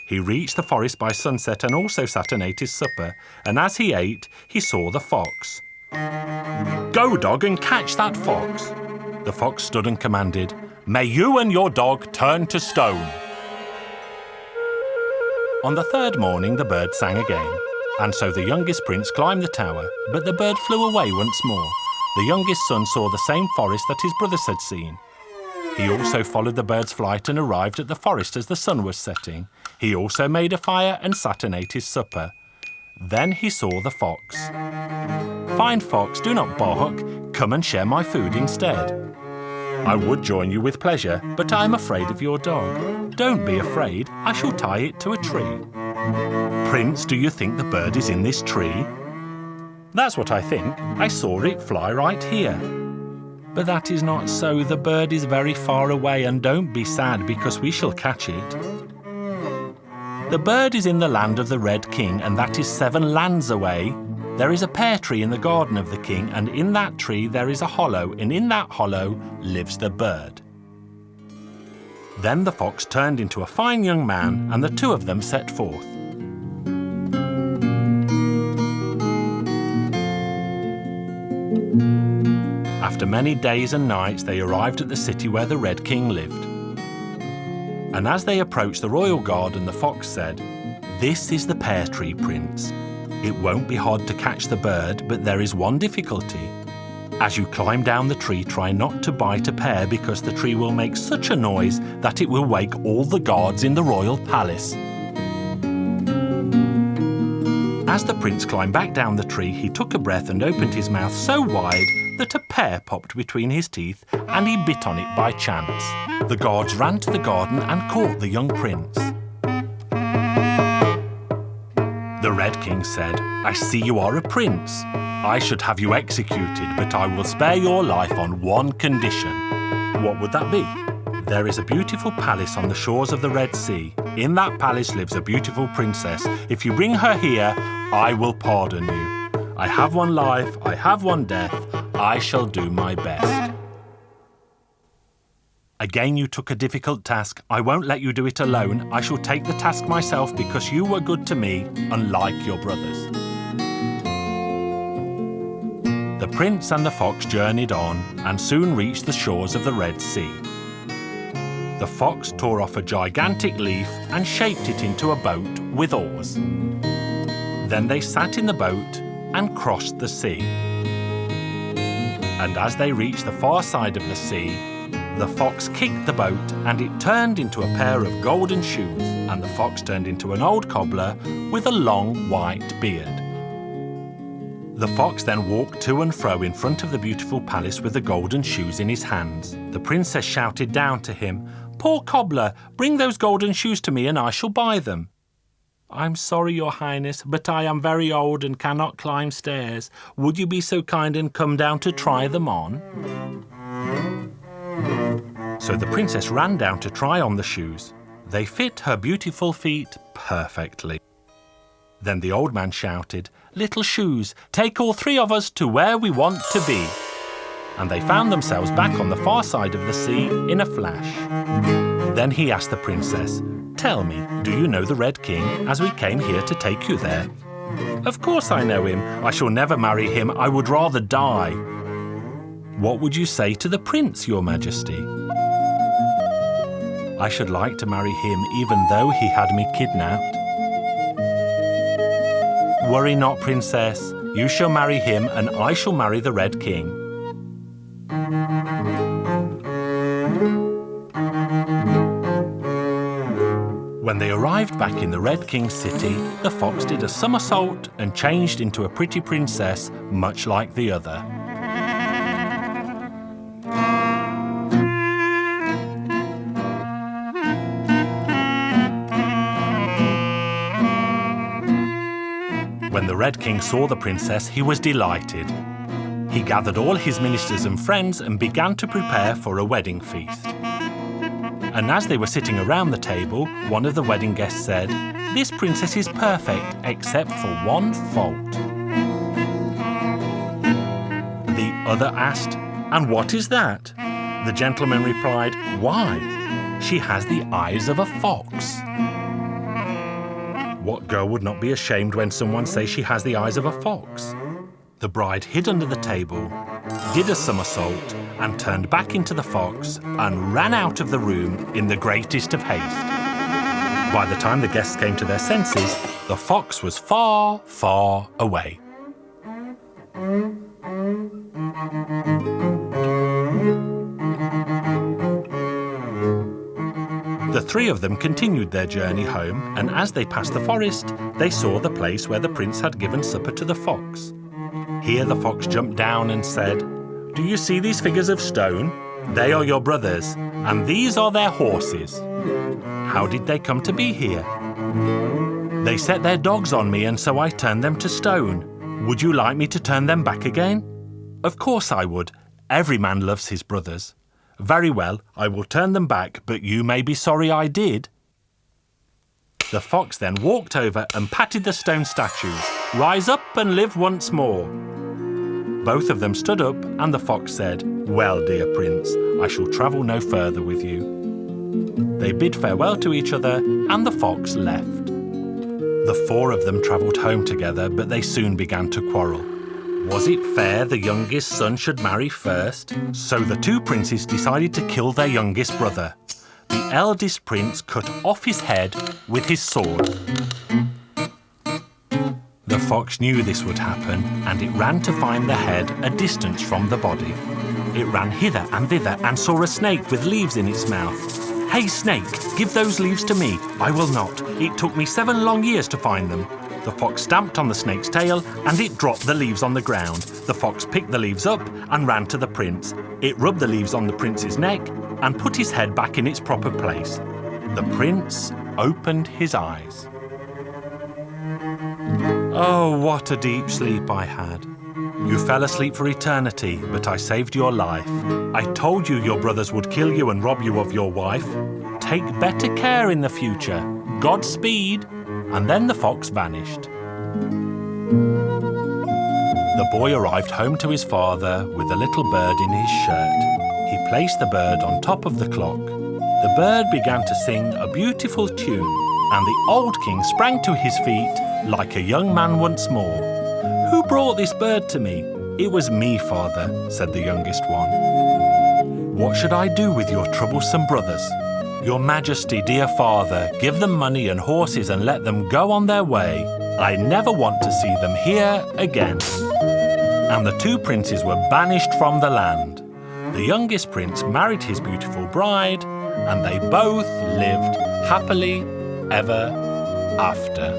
A: He reached the forest by sunset and also sat and ate his supper, and as he ate, he saw the fox. "Go, dog, and catch that fox." The fox stood and commanded, "May you and your dog turn to stone." On the 3rd morning, the bird sang again, and so the youngest prince climbed the tower, but the bird flew away once more. The youngest son saw the same forest that his brothers had seen. He also followed the bird's flight and arrived at the forest as the sun was setting. He also made a fire and sat and ate his supper. Then he saw the fox. "Fine fox, do not bark. Come and share my food instead." "I would join you with pleasure, but I am afraid of your dog." "Don't be afraid. I shall tie it to a tree." "Prince, do you think the bird is in this tree?" "That's what I think. I saw it fly right here." "But that is not so. The bird is very far away, and don't be sad because we shall catch it." "The bird is in the land of the Red King, and that is 7 lands away. There is a pear tree in the garden of the king, and in that tree there is a hollow, and in that hollow lives the bird." Then the fox turned into a fine young man, and the 2 of them set forth. After many days and nights, they arrived at the city where the Red King lived. And as they approached the royal garden, the fox said, "This is the pear tree, Prince. It won't be hard to catch the bird, but there is one difficulty. As you climb down the tree, try not to bite a pear because the tree will make such a noise that it will wake all the guards in the royal palace. As the prince climbed back down the tree, he took a breath and opened his mouth so wide that a pear popped between his teeth and he bit on it by chance. The guards ran to the garden and caught the young prince. The Red King said, "I see you are a prince. I should have you executed, but I will spare your life on one condition." What would that be? There is a beautiful palace on the shores of the Red Sea. In that palace lives a beautiful princess. If you bring her here, I will pardon you. I have one life, I have one death. I shall do my best. Again you took a difficult task. I won't let you do it alone. I shall take the task myself because you were good to me, unlike your brothers. The prince and the fox journeyed on and soon reached the shores of the Red Sea. The fox tore off a gigantic leaf and shaped it into a boat with oars. Then they sat in the boat and crossed the sea. And as they reached the far side of the sea, the fox kicked the boat and it turned into a pair of golden shoes, and the fox turned into an old cobbler with a long white beard. The fox then walked to and fro in front of the beautiful palace with the golden shoes in his hands. The princess shouted down to him, "Poor cobbler, bring those golden shoes to me and I shall buy them." "I'm sorry, your highness, but I am very old and cannot climb stairs. Would you be so kind and come down to try them on?" So the princess ran down to try on the shoes. They fit her beautiful feet perfectly. Then the old man shouted, "Little shoes, take all three of us to where we want to be." And they found themselves back on the far side of the sea in a flash. Then he asked the princess, "Tell me, do you know the Red King, as we came here to take you there?" "Of course I know him. I shall never marry him. I would rather die." "What would you say to the prince, your majesty?" "I should like to marry him even though he had me kidnapped." "Worry not, princess. You shall marry him and I shall marry the Red King." When they arrived back in the Red King's city, the fox did a somersault and changed into a pretty princess, much like the other. When the Red King saw the princess, he was delighted. He gathered all his ministers and friends and began to prepare for a wedding feast. And as they were sitting around the table, one of the wedding guests said, "This princess is perfect, except for one fault." The other asked, "And what is that?" The gentleman replied, "Why, she has the eyes of a fox." What girl would not be ashamed when someone says she has the eyes of a fox? The bride hid under the table, did a somersault, and turned back into the fox and ran out of the room in the greatest of haste. By the time the guests came to their senses, the fox was far, far away. The three of them continued their journey home, and as they passed the forest, they saw the place where the prince had given supper to the fox. Here the fox jumped down and said, "Do you see these figures of stone? They are your brothers, and these are their horses. How did they come to be here?" "They set their dogs on me, and so I turned them to stone. Would you like me to turn them back again?" "Of course I would. Every man loves his brothers." "Very well, I will turn them back, but you may be sorry I did." The fox then walked over and patted the stone statues. "Rise up and live once more." Both of them stood up, and the fox said, "Well, dear prince, I shall travel no further with you." They bid farewell to each other, and the fox left. The four of them travelled home together, but they soon began to quarrel. Was it fair the youngest son should marry first? So the two princes decided to kill their youngest brother. The eldest prince cut off his head with his sword. The fox knew this would happen, and it ran to find the head a distance from the body. It ran hither and thither and saw a snake with leaves in its mouth. "Hey, snake, give those leaves to me." "I will not. It took me 7 long years to find them." The fox stamped on the snake's tail and it dropped the leaves on the ground. The fox picked the leaves up and ran to the prince. It rubbed the leaves on the prince's neck and put his head back in its proper place. The prince opened his eyes. "Oh, what a deep sleep I had. You fell asleep for eternity, but I saved your life. I told you your brothers would kill you and rob you of your wife. Take better care in the future. Godspeed." And then the fox vanished. The boy arrived home to his father with a little bird in his shirt. He placed the bird on top of the clock. The bird began to sing a beautiful tune, and the old king sprang to his feet like a young man once more. "Who brought this bird to me?" "It was me, father," said the youngest one. "What should I do with your troublesome brothers?" "Your Majesty, dear father, give them money and horses and let them go on their way. I never want to see them here again." And the 2 princes were banished from the land. The youngest prince married his beautiful bride, and they both lived happily ever after.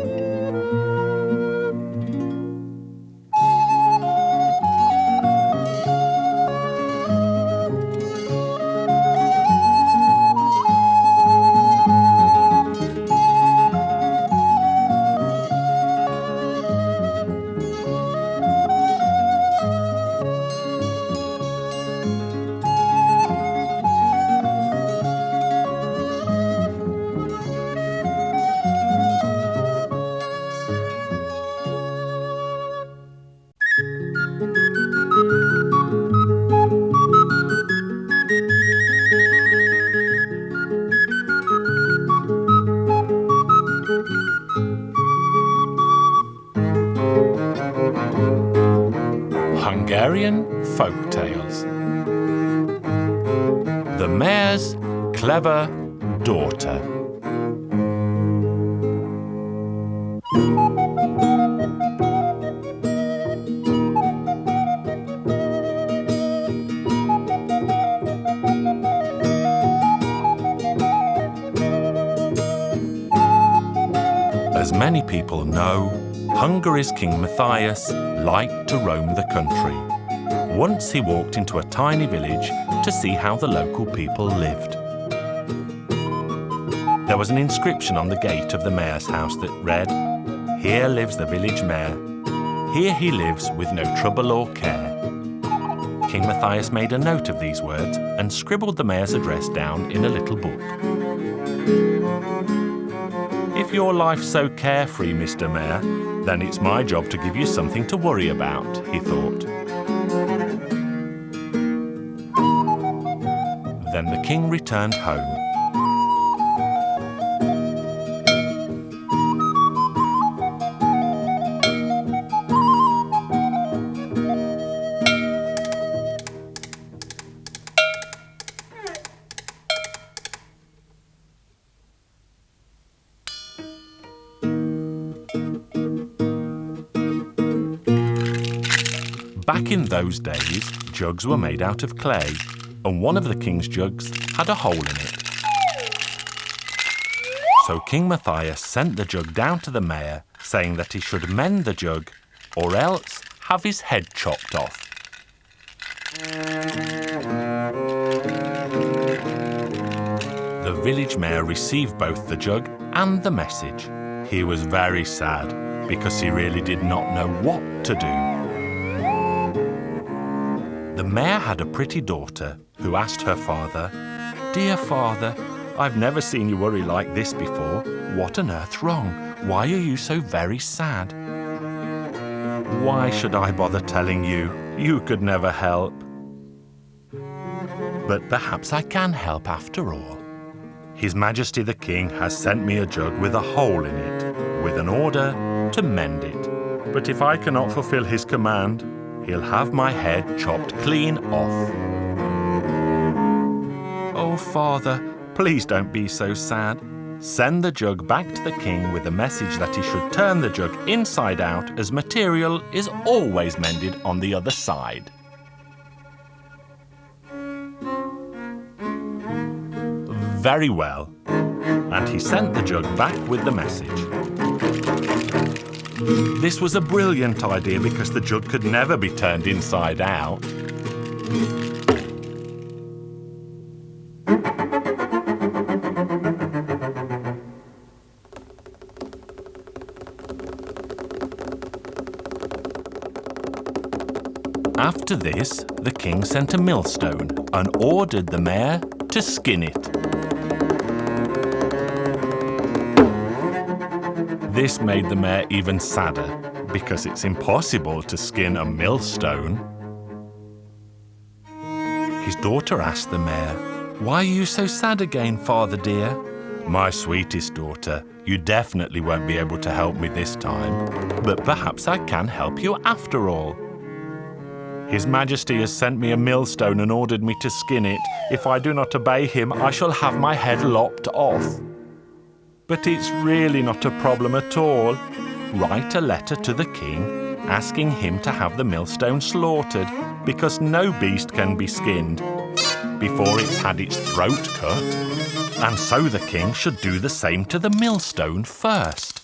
A: Hungarian Folk Tales. The Mayor's Clever Daughter. As many people know, Hungary's King Matthias liked to roam the country. Once he walked into a tiny village to see how the local people lived. There was an inscription on the gate of the mayor's house that read, "Here lives the village mayor. Here he lives with no trouble or care." King Matthias made a note of these words and scribbled the mayor's address down in a little book. "If your life's so carefree, Mr. Mayor, then it's my job to give you something to worry about," he thought. Then the king returned home. Back in those days, jugs were made out of clay, and one of the king's jugs had a hole in it. So King Matthias sent the jug down to the mayor, saying that he should mend the jug, or else have his head chopped off. The village mayor received both the jug and the message. He was very sad, because he really did not know what to do. The mayor had a pretty daughter who asked her father, "Dear father, I've never seen you worry like this before. What on earth's wrong? Why are you so very sad?" "Why should I bother telling you? You could never help." "But perhaps I can help after all. His Majesty the King has sent me a jug with a hole in it, with an order to mend it. But if I cannot fulfill his command, he'll have my head chopped clean off." "Oh, father, please don't be so sad. Send the jug back to the king with a message that he should turn the jug inside out, as material is always mended on the other side. Very well. And he sent the jug back with the message. This was a brilliant idea because the jug could never be turned inside out. After this, the king sent a millstone and ordered the mare to skin it. This made the mare even sadder, because it's impossible to skin a millstone. His daughter asked the mare, "Why are you so sad again, father dear?" "My sweetest daughter, you definitely won't be able to help me this time, but perhaps I can help you after all. His Majesty has sent me a millstone and ordered me to skin it. If I do not obey him, I shall have my head lopped off. But it's really not a problem at all. Write a letter to the king, asking him to have the millstone slaughtered, because no beast can be skinned before it's had its throat cut, and so the king should do the same to the millstone first."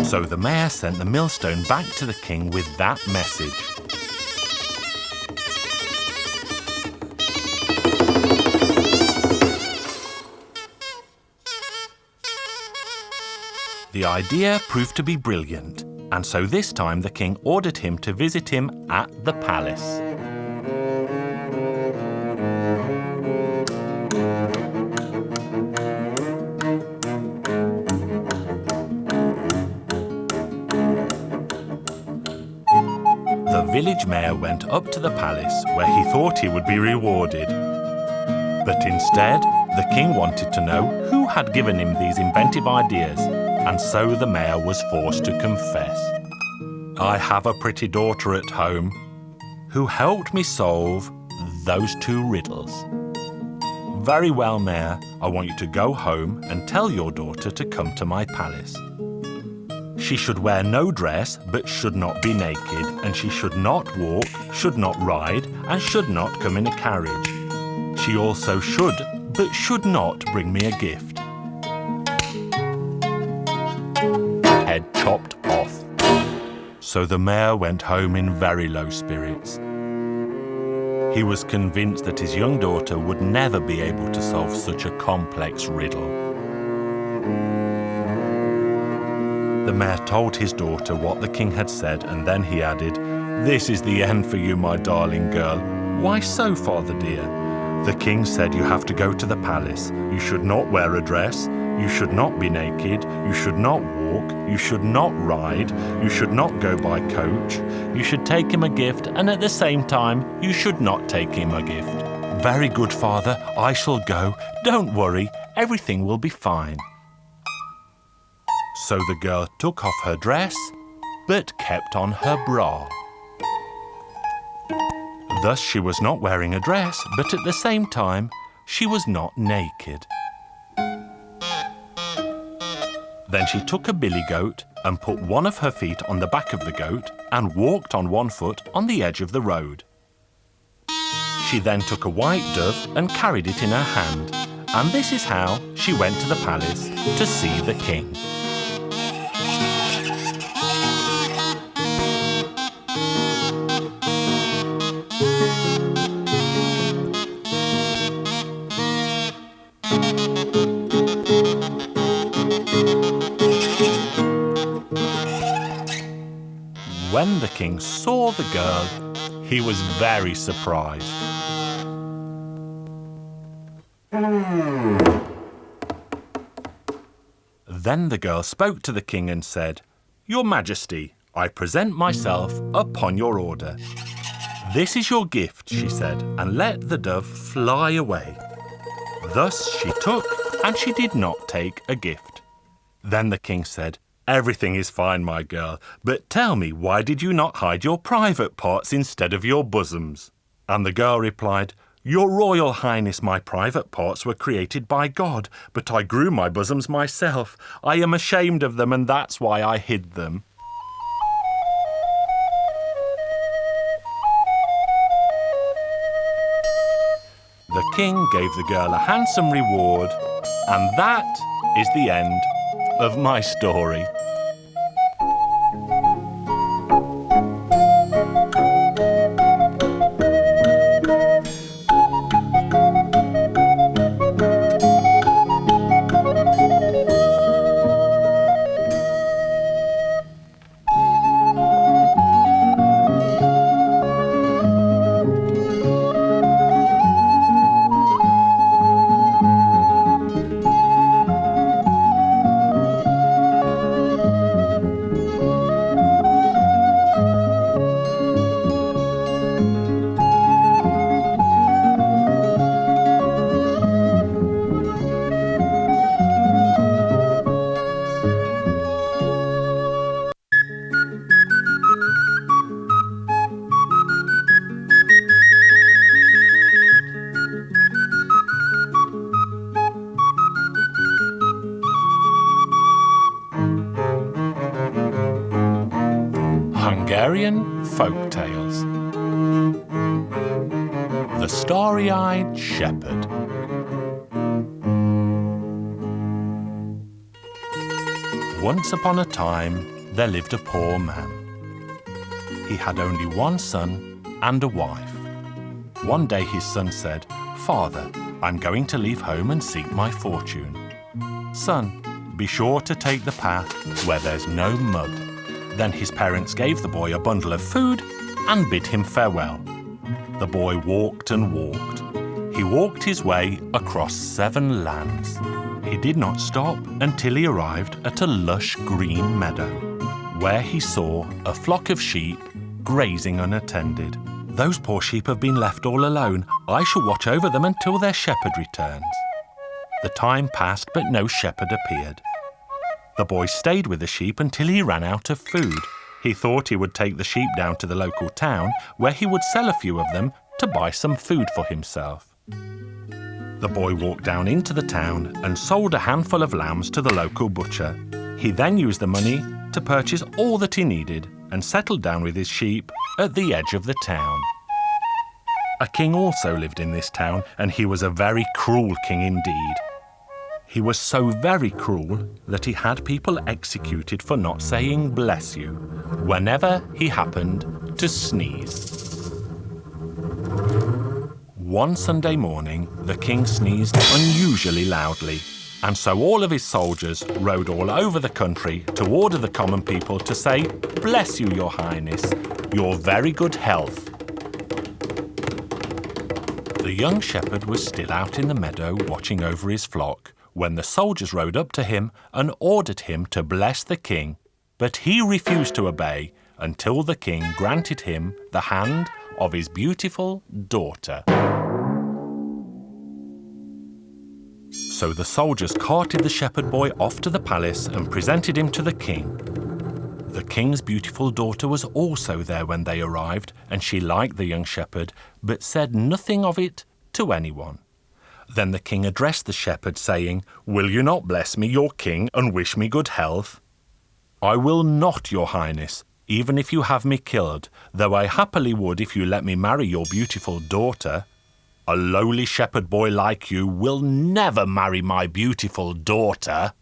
A: So the mayor sent the millstone back to the king with that message. The idea proved to be brilliant, and so this time the king ordered him to visit him at the palace. The village mayor went up to the palace where he thought he would be rewarded. But instead, the king wanted to know who had given him these inventive ideas, and so the mayor was forced to confess. "I have a pretty daughter at home who helped me solve those two riddles." "Very well, Mayor, I want you to go home and tell your daughter to come to my palace. She should wear no dress, but should not be naked, and she should not walk, should not ride, and should not come in a carriage. She also should, but should not bring me a gift." Head chopped off. So the mayor went home in very low spirits. He was convinced that his young daughter would never be able to solve such a complex riddle. The mayor told his daughter what the king had said, and then he added, "This is the end for you, my darling girl." "Why so, father dear?" "The king said you have to go to the palace. You should not wear a dress. You should not be naked. You should not walk. You should not ride. You should not go by coach. You should take him a gift, and at the same time, you should not take him a gift." "Very good, father. I shall go. Don't worry. Everything will be fine." So the girl took off her dress, but kept on her bra. Thus she was not wearing a dress, but at the same time, she was not naked. Then she took a billy goat and put one of her feet on the back of the goat and walked on one foot on the edge of the road. She then took a white dove and carried it in her hand, and this is how she went to the palace to see the king. When the king saw the girl, he was very surprised. Then the girl spoke to the king and said, "Your Majesty, I present myself upon your order." "This is your gift," she said, and let the dove fly away. Thus she took, and she did not take a gift. Then the king said, "Everything is fine, my girl, but tell me, why did you not hide your private parts instead of your bosoms?" And the girl replied, Your Royal Highness, my private parts were created by God, but I grew my bosoms myself. I am ashamed of them, and that's why I hid them. The king gave the girl a handsome reward, and that is the end of my story. Hungarian Folk Tales. The Starry-Eyed Shepherd. Once upon a time, there lived a poor man. He had only one son and a wife. One day his son said, "Father, I'm going to leave home and seek my fortune." "Son, be sure to take the path where there's no mud." Then his parents gave the boy a bundle of food and bid him farewell. The boy walked and walked. He walked his way across 7 lands. He did not stop until he arrived at a lush green meadow, where he saw a flock of sheep grazing unattended. "Those poor sheep have been left all alone. I shall watch over them until their shepherd returns." The time passed, but no shepherd appeared. The boy stayed with the sheep until he ran out of food. He thought he would take the sheep down to the local town, where he would sell a few of them to buy some food for himself. The boy walked down into the town and sold a handful of lambs to the local butcher. He then used the money to purchase all that he needed and settled down with his sheep at the edge of the town. A king also lived in this town, and he was a very cruel king indeed. He was so very cruel that he had people executed for not saying "bless you" whenever he happened to sneeze. One Sunday morning, the king sneezed unusually loudly, and so all of his soldiers rode all over the country to order the common people to say, "Bless you, your highness, your very good health." The young shepherd was still out in the meadow watching over his flock when the soldiers rode up to him and ordered him to bless the king, but he refused to obey until the king granted him the hand of his beautiful daughter. So the soldiers carted the shepherd boy off to the palace and presented him to the king. The king's beautiful daughter was also there when they arrived, and she liked the young shepherd, but said nothing of it to anyone. Then the king addressed the shepherd, saying, "Will you not bless me, your king, and wish me good health?" "I will not, your highness, even if you have me killed, though I happily would if you let me marry your beautiful daughter." "A lowly shepherd boy like you will never marry my beautiful daughter."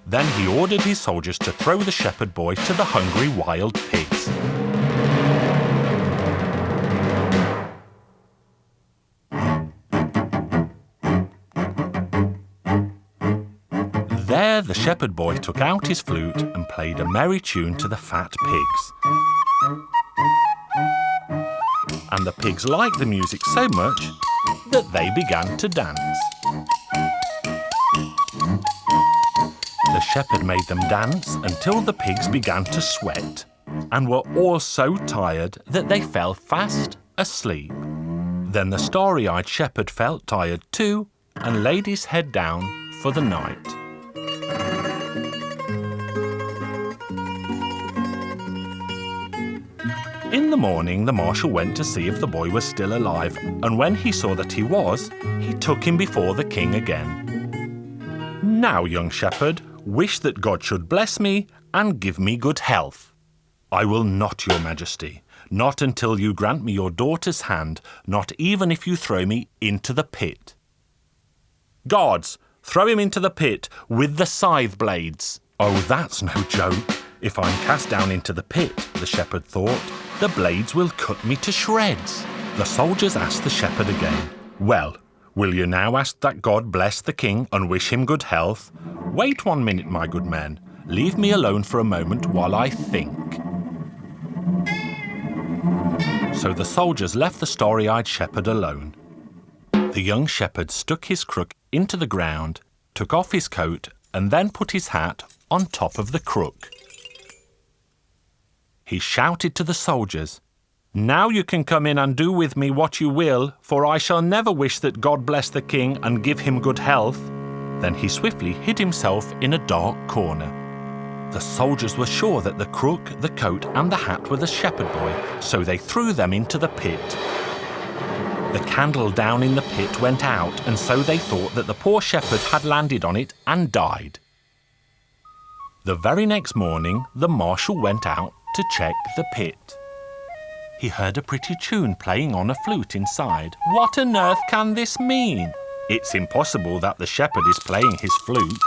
A: Then he ordered his soldiers to throw the shepherd boy to the hungry wild pigs. There the shepherd boy took out his flute and played a merry tune to the fat pigs. And the pigs liked the music so much that they began to dance. The shepherd made them dance until the pigs began to sweat and were all so tired that they fell fast asleep. Then the starry-eyed shepherd felt tired too and laid his head down for the night. In the morning, the marshal went to see if the boy was still alive, and when he saw that he was, he took him before the king again. "Now, young shepherd, wish that God should bless me and give me good health." "I will not, your majesty, not until you grant me your daughter's hand, not even if you throw me into the pit." "Guards, throw him into the pit with the scythe blades." "Oh, that's no joke. If I'm cast down into the pit," the shepherd thought, "the blades will cut me to shreds." The soldiers asked the shepherd again, "Well, will you now ask that God bless the king and wish him good health?" "Wait 1 minute, my good men. Leave me alone for a moment while I think." So the soldiers left the starry-eyed shepherd alone. The young shepherd stuck his crook into the ground, took off his coat, and then put his hat on top of the crook. He shouted to the soldiers, "Now you can come in and do with me what you will, for I shall never wish that God bless the king and give him good health." Then he swiftly hid himself in a dark corner. The soldiers were sure that the crook, the coat, and the hat were the shepherd boy, so they threw them into the pit. The candle down in the pit went out, and so they thought that the poor shepherd had landed on it and died. The very next morning, the marshal went out to check the pit. He heard a pretty tune playing on a flute inside. "What on earth can this mean? It's impossible that the shepherd is playing his flute."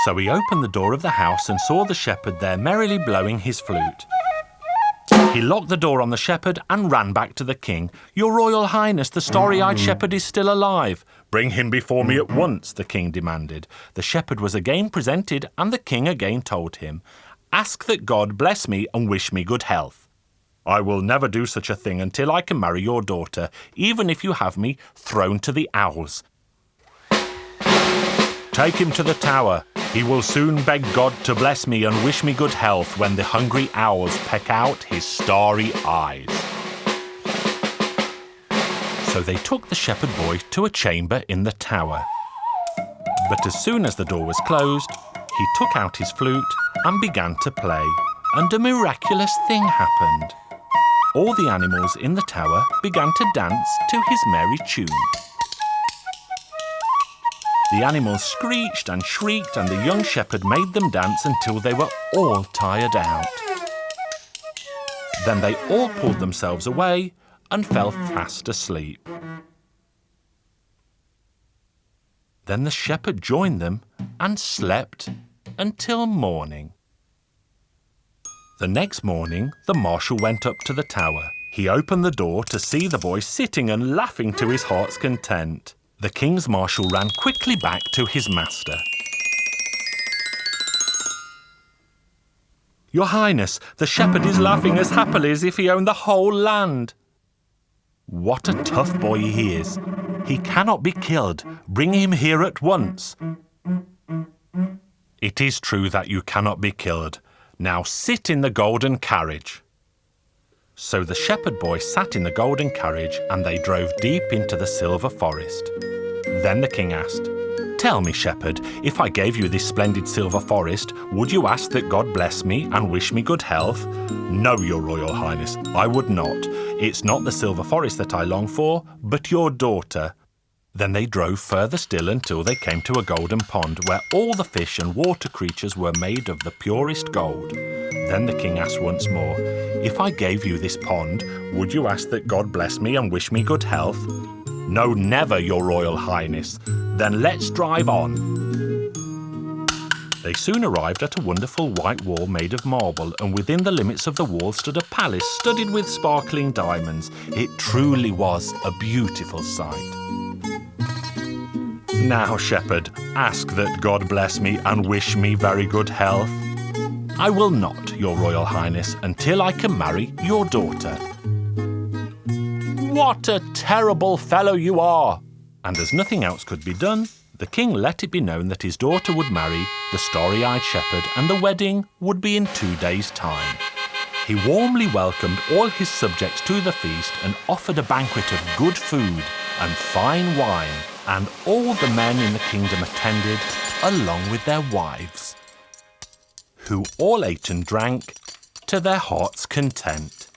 A: So he opened the door of the house and saw the shepherd there merrily blowing his flute. He locked the door on the shepherd and ran back to the king. "Your Royal Highness, the starry-eyed shepherd is still alive." "Bring him before me at once," the king demanded. The shepherd was again presented, and the king again told him, "Ask that God bless me and wish me good health." "I will never do such a thing until I can marry your daughter, even if you have me thrown to the owls." "Take him to the tower. He will soon beg God to bless me and wish me good health when the hungry owls peck out his starry eyes." So they took the shepherd boy to a chamber in the tower. But as soon as the door was closed, he took out his flute and began to play, and a miraculous thing happened. All the animals in the tower began to dance to his merry tune. The animals screeched and shrieked, and the young shepherd made them dance until they were all tired out. Then they all pulled themselves away and fell fast asleep. Then the shepherd joined them and slept until morning. The next morning, the marshal went up to the tower. He opened the door to see the boy sitting and laughing to his heart's content. The king's marshal ran quickly back to his master. "Your Highness, the shepherd is laughing as happily as if he owned the whole land." "What a tough boy he is. He cannot be killed. Bring him here at once." "It is true that you cannot be killed. Now sit in the golden carriage." So the shepherd boy sat in the golden carriage, and they drove deep into the silver forest. Then the king asked, "Tell me, shepherd, if I gave you this splendid silver forest, would you ask that God bless me and wish me good health?" "No, your Royal Highness, I would not. It's not the silver forest that I long for, but your daughter." Then they drove further still until they came to a golden pond where all the fish and water creatures were made of the purest gold. Then the king asked once more, "If I gave you this pond, would you ask that God bless me and wish me good health?" "No, never, your Royal Highness." "Then let's drive on." They soon arrived at a wonderful white wall made of marble, and within the limits of the wall stood a palace studded with sparkling diamonds. It truly was a beautiful sight. "Now, shepherd, ask that God bless me and wish me very good health." "I will not, your Royal Highness, until I can marry your daughter." "What a terrible fellow you are!" And as nothing else could be done, the king let it be known that his daughter would marry the starry-eyed shepherd, and the wedding would be in 2 days' time. He warmly welcomed all his subjects to the feast and offered a banquet of good food and fine wine, and all the men in the kingdom attended, along with their wives, who all ate and drank to their heart's content.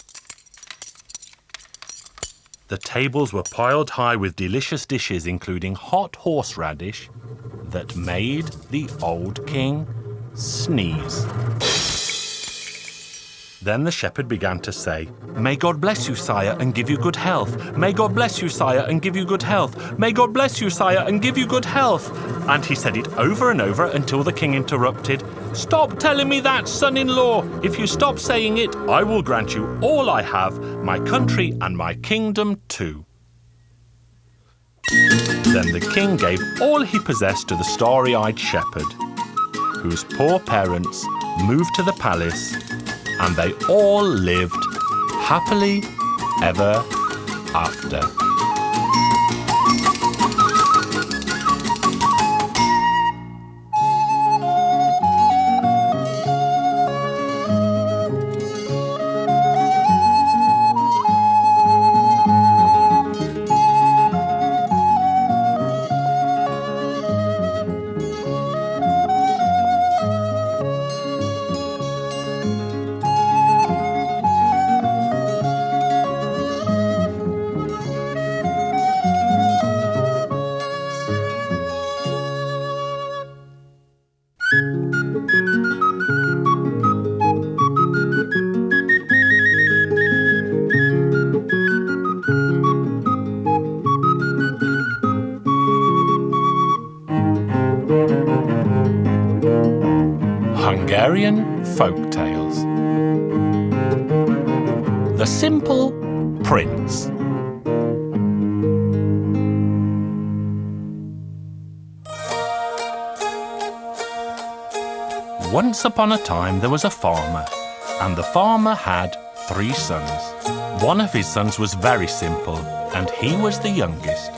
A: The tables were piled high with delicious dishes, including hot horseradish that made the old king sneeze. Then the shepherd began to say, "May God bless you, sire, and give you good health. May God bless you, sire, and give you good health. May God bless you, sire, and give you good health." And he said it over and over until the king interrupted. "Stop telling me that, son-in-law. If you stop saying it, I will grant you all I have, my country and my kingdom too." Then the king gave all he possessed to the starry-eyed shepherd, whose poor parents moved to the palace, and they all lived happily ever after. Hungarian Folk Tales. The Simple Prince. Once upon a time there was a farmer, and the farmer had 3 sons. One of his sons was very simple, and he was the youngest.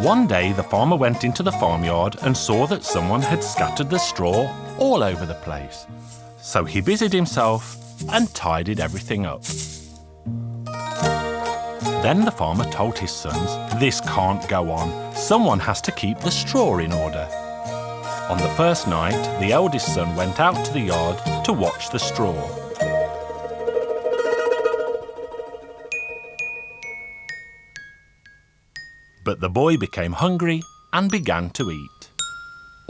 A: One day the farmer went into the farmyard and saw that someone had scattered the straw all over the place. So he busied himself and tidied everything up. Then the farmer told his sons, "This can't go on. Someone has to keep the straw in order." On the first night, the eldest son went out to the yard to watch the straw. But the boy became hungry and began to eat.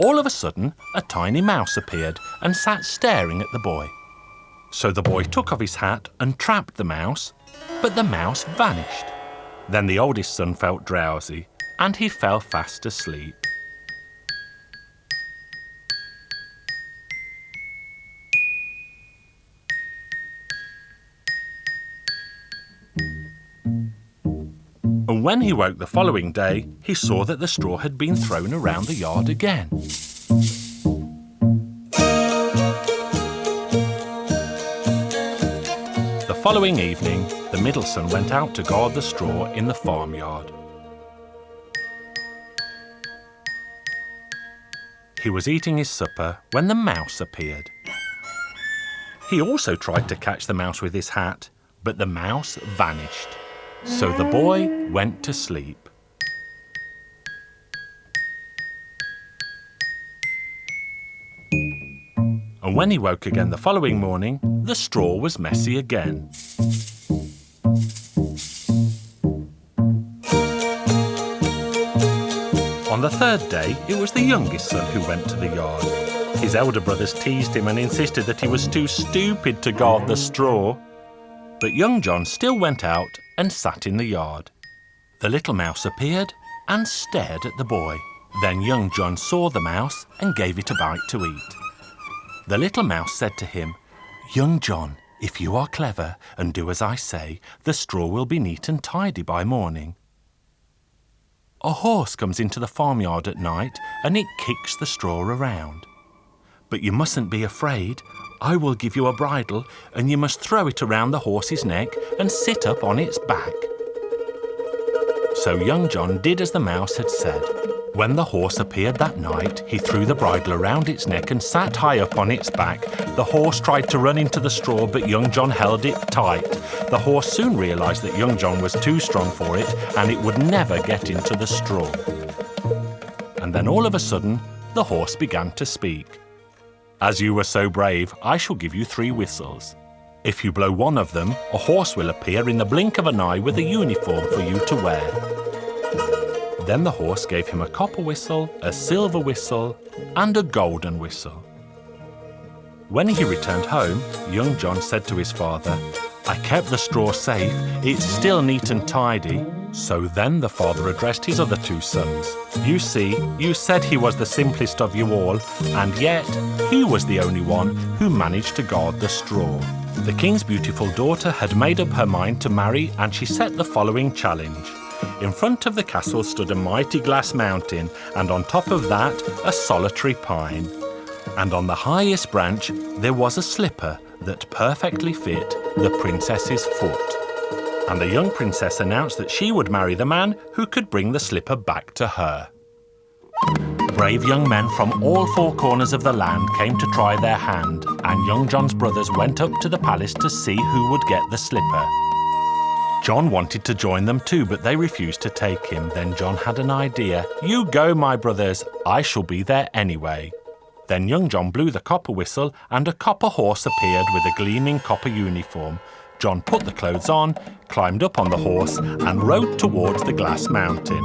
A: All of a sudden, a tiny mouse appeared and sat staring at the boy. So the boy took off his hat and trapped the mouse, but the mouse vanished. Then the oldest son felt drowsy, and he fell fast asleep. And when he woke the following day, he saw that the straw had been thrown around the yard again. The following evening, the middle son went out to guard the straw in the farmyard. He was eating his supper when the mouse appeared. He also tried to catch the mouse with his hat, but the mouse vanished. So the boy went to sleep. And when he woke again the following morning, the straw was messy again. On the third day, it was the youngest son who went to the yard. His elder brothers teased him and insisted that he was too stupid to guard the straw. But young John still went out and sat in the yard. The little mouse appeared and stared at the boy. Then young John saw the mouse and gave it a bite to eat. The little mouse said to him, "Young John, if you are clever and do as I say, the straw will be neat and tidy by morning. A horse comes into the farmyard at night and it kicks the straw around. But you mustn't be afraid. I will give you a bridle and you must throw it around the horse's neck and sit up on its back." So young John did as the mouse had said. When the horse appeared that night, he threw the bridle around its neck and sat high up on its back. The horse tried to run into the straw, but young John held it tight. The horse soon realised that young John was too strong for it and it would never get into the straw. And then all of a sudden, the horse began to speak. "As you were so brave, I shall give you 3 whistles. If you blow one of them, a horse will appear in the blink of an eye with a uniform for you to wear. Then the horse gave him a copper whistle, a silver whistle, and a golden whistle. When he returned home, young John said to his father, "I kept the straw safe, it's still neat and tidy." So then the father addressed his other two sons. "You see, you said he was the simplest of you all, and yet he was the only one who managed to guard the straw." The king's beautiful daughter had made up her mind to marry, and she set the following challenge. In front of the castle stood a mighty glass mountain, and on top of that a solitary pine. And on the highest branch there was a slipper that perfectly fit the princess's foot. And the young princess announced that she would marry the man who could bring the slipper back to her. Brave young men from all four corners of the land came to try their hand, and young John's brothers went up to the palace to see who would get the slipper. John wanted to join them too, but they refused to take him. Then John had an idea. "You go, my brothers, I shall be there anyway." Then young John blew the copper whistle, and a copper horse appeared with a gleaming copper uniform. John put the clothes on, climbed up on the horse, and rode towards the glass mountain.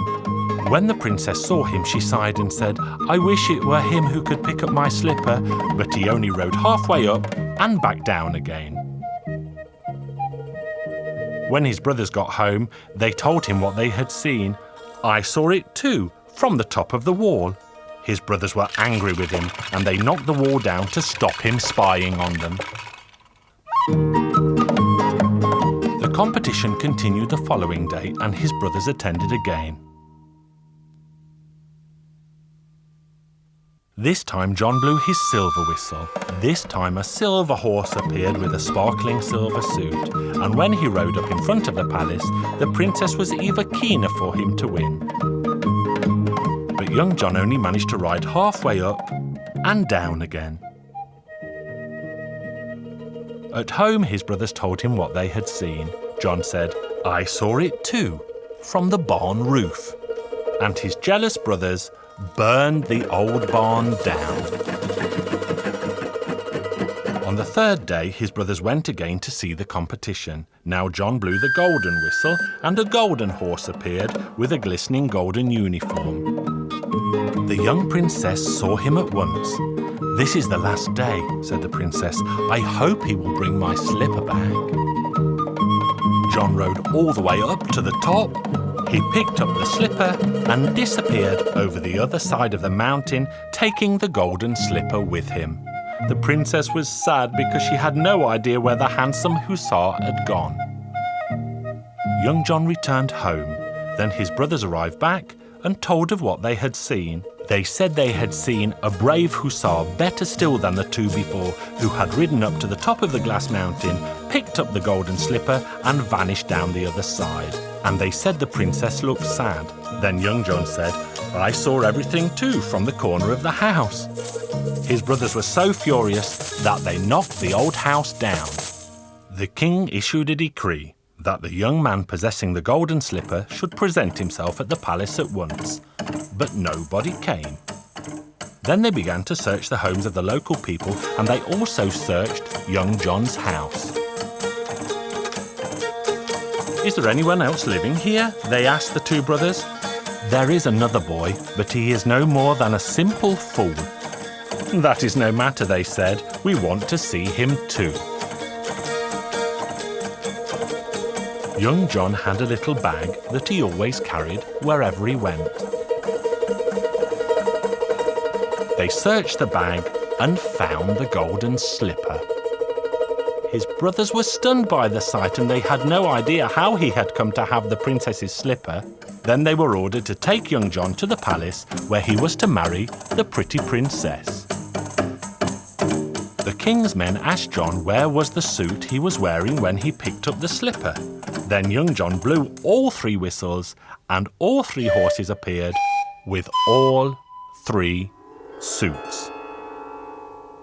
A: When the princess saw him, she sighed and said, "I wish it were him who could pick up my slipper," but he only rode halfway up and back down again. When his brothers got home, they told him what they had seen. "I saw it too, from the top of the wall." His brothers were angry with him, and they knocked the wall down to stop him spying on them. The competition continued the following day, and his brothers attended again. This time John blew his silver whistle. This time a silver horse appeared with a sparkling silver suit, and when he rode up in front of the palace, the princess was even keener for him to win. But young John only managed to ride halfway up and down again. At home, his brothers told him what they had seen. John said, "I saw it too, from the barn roof." And his jealous brothers burned the old barn down. On the third day, his brothers went again to see the competition. Now John blew the golden whistle, and a golden horse appeared with a glistening golden uniform. The young princess saw him at once. "This is the last day," said the princess. "I hope he will bring my slipper back." John rode all the way up to the top. He picked up the slipper and disappeared over the other side of the mountain, taking the golden slipper with him. The princess was sad because she had no idea where the handsome hussar had gone. Young John returned home. Then his brothers arrived back and told of what they had seen. They said they had seen a brave hussar, better still than the two before, who had ridden up to the top of the glass mountain, picked up the golden slipper and vanished down the other side. And they said the princess looked sad. Then young John said, "I saw everything too from the corner of the house." His brothers were so furious that they knocked the old house down. The king issued a decree that the young man possessing the golden slipper should present himself at the palace at once. But nobody came. Then they began to search the homes of the local people, and they also searched young John's house. "Is there anyone else living here?" they asked the two brothers. "There is another boy, but he is no more than a simple fool." "That is no matter," they said. "We want to see him too." Young John had a little bag that he always carried wherever he went. They searched the bag and found the golden slipper. His brothers were stunned by the sight, and they had no idea how he had come to have the princess's slipper. Then they were ordered to take young John to the palace, where he was to marry the pretty princess. The king's men asked John where was the suit he was wearing when he picked up the slipper. Then young John blew all three whistles, and all three horses appeared with all three suits.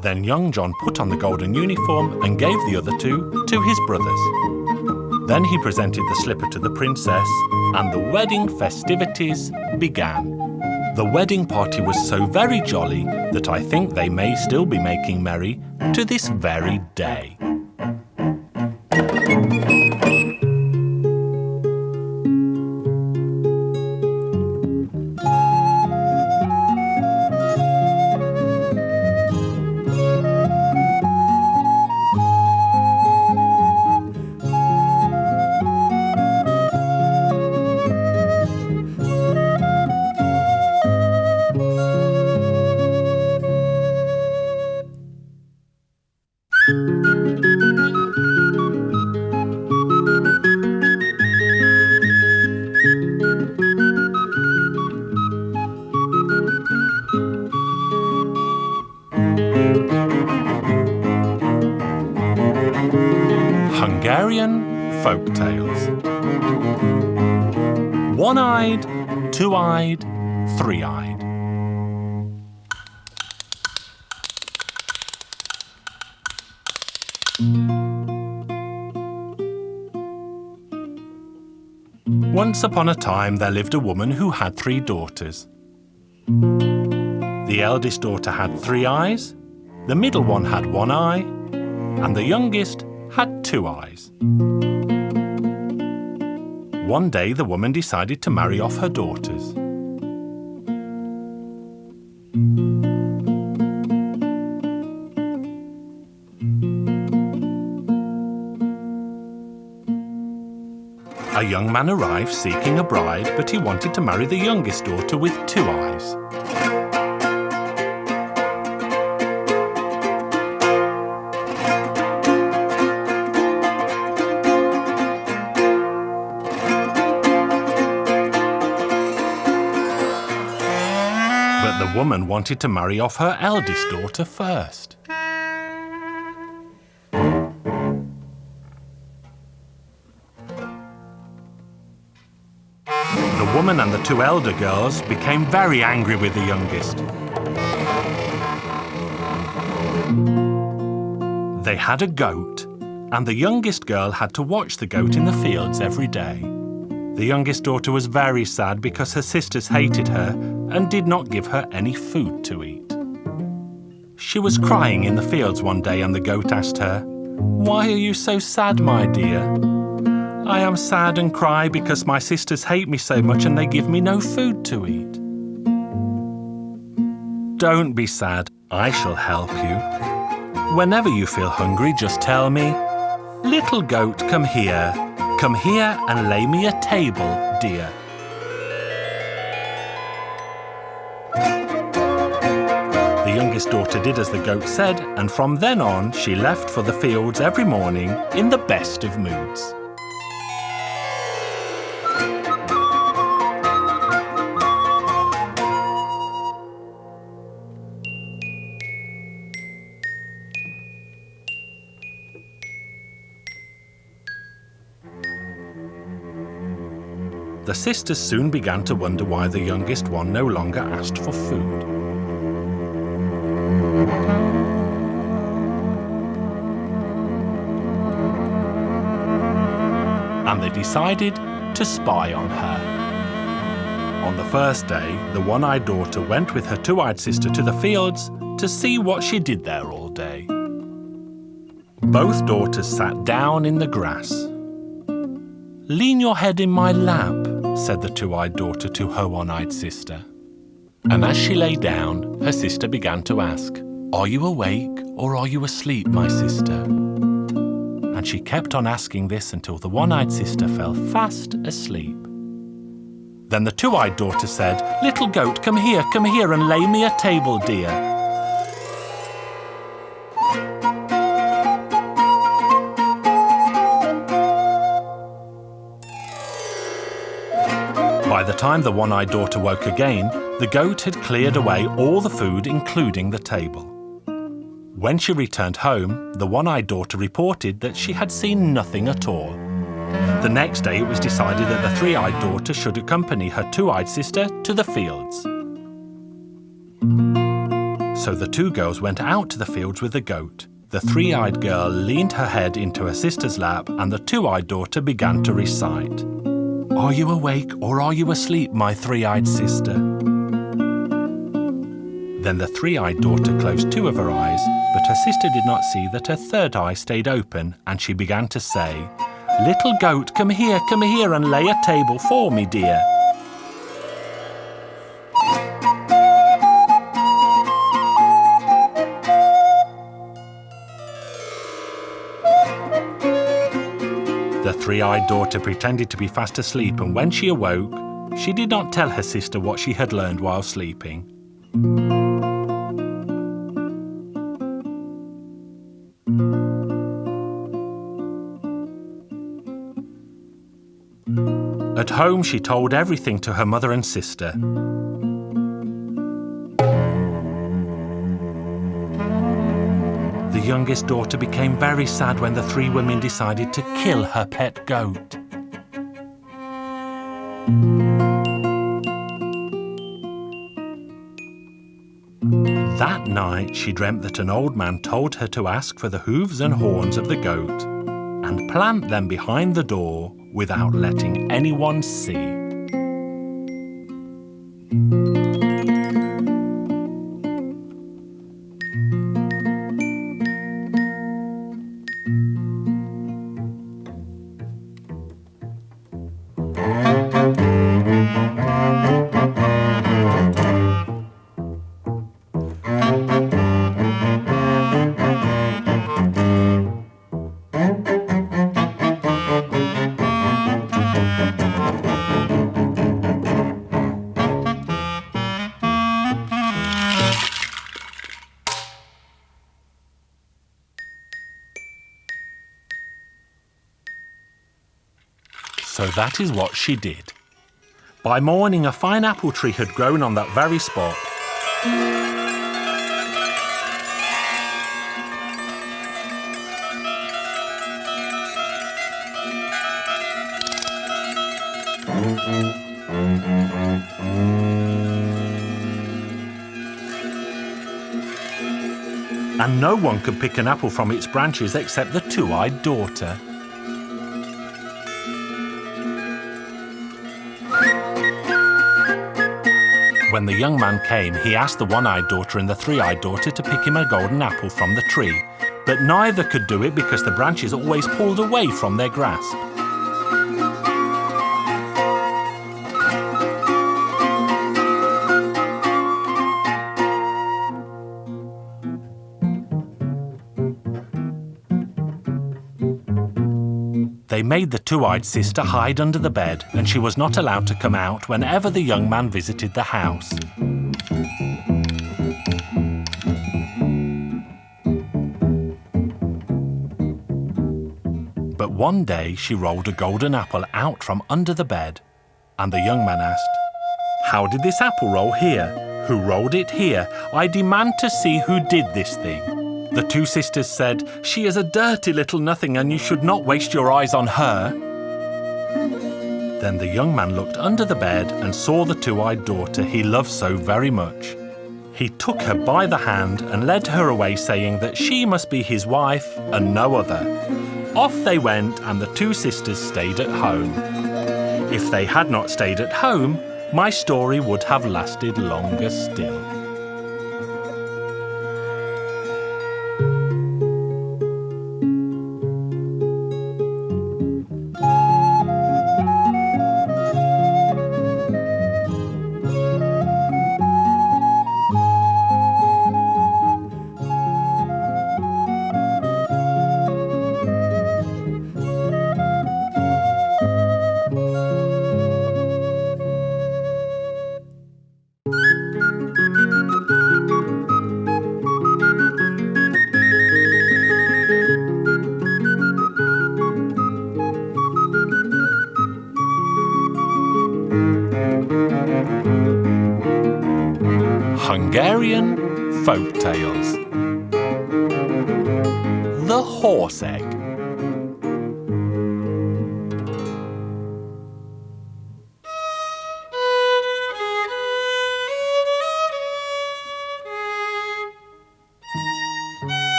A: Then young John put on the golden uniform and gave the other two to his brothers. Then he presented the slipper to the princess, and the wedding festivities began. The wedding party was so very jolly that I think they may still be making merry to this very day. Hungarian Folk Tales. One-eyed, two-eyed, three-eyed. Once upon a time there lived a woman who had 3 daughters. The eldest daughter had 3 eyes, the middle one had 1 eye, and the youngest had 2 eyes. One day the woman decided to marry off her daughters. A young man arrived seeking a bride, but he wanted to marry the youngest daughter with 2 eyes. But the woman wanted to marry off her eldest daughter first. The woman and the 2 elder girls became very angry with the youngest. They had a goat, and the youngest girl had to watch the goat in the fields every day. The youngest daughter was very sad because her sisters hated her and did not give her any food to eat. She was crying in the fields one day, and the goat asked her, "Why are you so sad, my dear?" "I am sad and cry because my sisters hate me so much and they give me no food to eat." "Don't be sad, I shall help you. Whenever you feel hungry, just tell me, 'Little goat, come here and lay me a table, dear.'" The youngest daughter did as the goat said, and from then on she left for the fields every morning in the best of moods. The sisters soon began to wonder why the youngest one no longer asked for food. And they decided to spy on her. On the first day, the one-eyed daughter went with her 2-eyed sister to the fields to see what she did there all day. Both daughters sat down in the grass. "Lean your head in my lap," said the 2-eyed daughter to her 1-eyed sister. And as she lay down, her sister began to ask, "Are you awake or are you asleep, my sister?" And she kept on asking this until the 1-eyed sister fell fast asleep. Then the 2-eyed daughter said, "Little goat, come here and lay me a table, dear." By the time the 1-eyed daughter woke again, the goat had cleared away all the food, including the table. When she returned home, the 1-eyed daughter reported that she had seen nothing at all. The next day it was decided that the 3-eyed daughter should accompany her 2-eyed sister to the fields. So the 2 girls went out to the fields with the goat. The 3-eyed girl leaned her head into her sister's lap, and the 2-eyed daughter began to recite, "Are you awake or are you asleep, my 3-eyed sister?" Then the 3-eyed daughter closed 2 of her eyes, but her sister did not see that her 3rd eye stayed open, and she began to say, "Little goat, come here and lay a table for me, dear." The 3-eyed daughter pretended to be fast asleep, and when she awoke, she did not tell her sister what she had learned while sleeping. At home, she told everything to her mother and sister. The youngest daughter became very sad when the three women decided to kill her pet goat. That night she dreamt that an old man told her to ask for the hooves and horns of the goat and plant them behind the door without letting anyone see. So that is what she did. By morning, a fine apple tree had grown on that very spot. And no one could pick an apple from its branches except the two-eyed daughter. When the young man came, he asked the one-eyed daughter and the three-eyed daughter to pick him a golden apple from the tree, but neither could do it because the branches always pulled away from their grasp. They made the two-eyed sister hide under the bed, and she was not allowed to come out whenever the young man visited the house. But one day she rolled a golden apple out from under the bed, and the young man asked, "How did this apple roll here? Who rolled it here? I demand to see who did this thing." The two sisters said, "She is a dirty little nothing and you should not waste your eyes on her." Then the young man looked under the bed and saw the two-eyed daughter he loved so very much. He took her by the hand and led her away, saying that she must be his wife and no other. Off they went and the two sisters stayed at home. If they had not stayed at home, my story would have lasted longer still. Hungarian Folk Tales. The Horse Egg.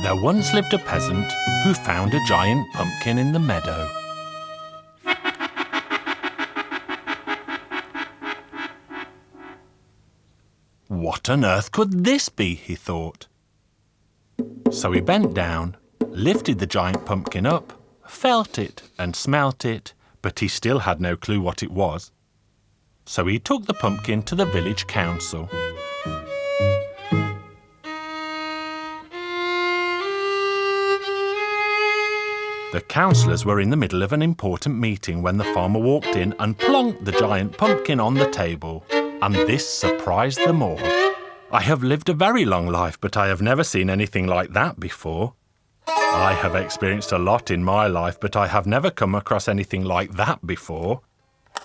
A: There once lived a peasant who found a giant pumpkin in the meadow. What on earth could this be, he thought. So he bent down, lifted the giant pumpkin up, felt it and smelt it, but he still had no clue what it was. So he took the pumpkin to the village council. The councillors were in the middle of an important meeting when the farmer walked in and plonked the giant pumpkin on the table. And this surprised them all. I have lived a very long life, but I have never seen anything like that before. I have experienced a lot in my life, but I have never come across anything like that before.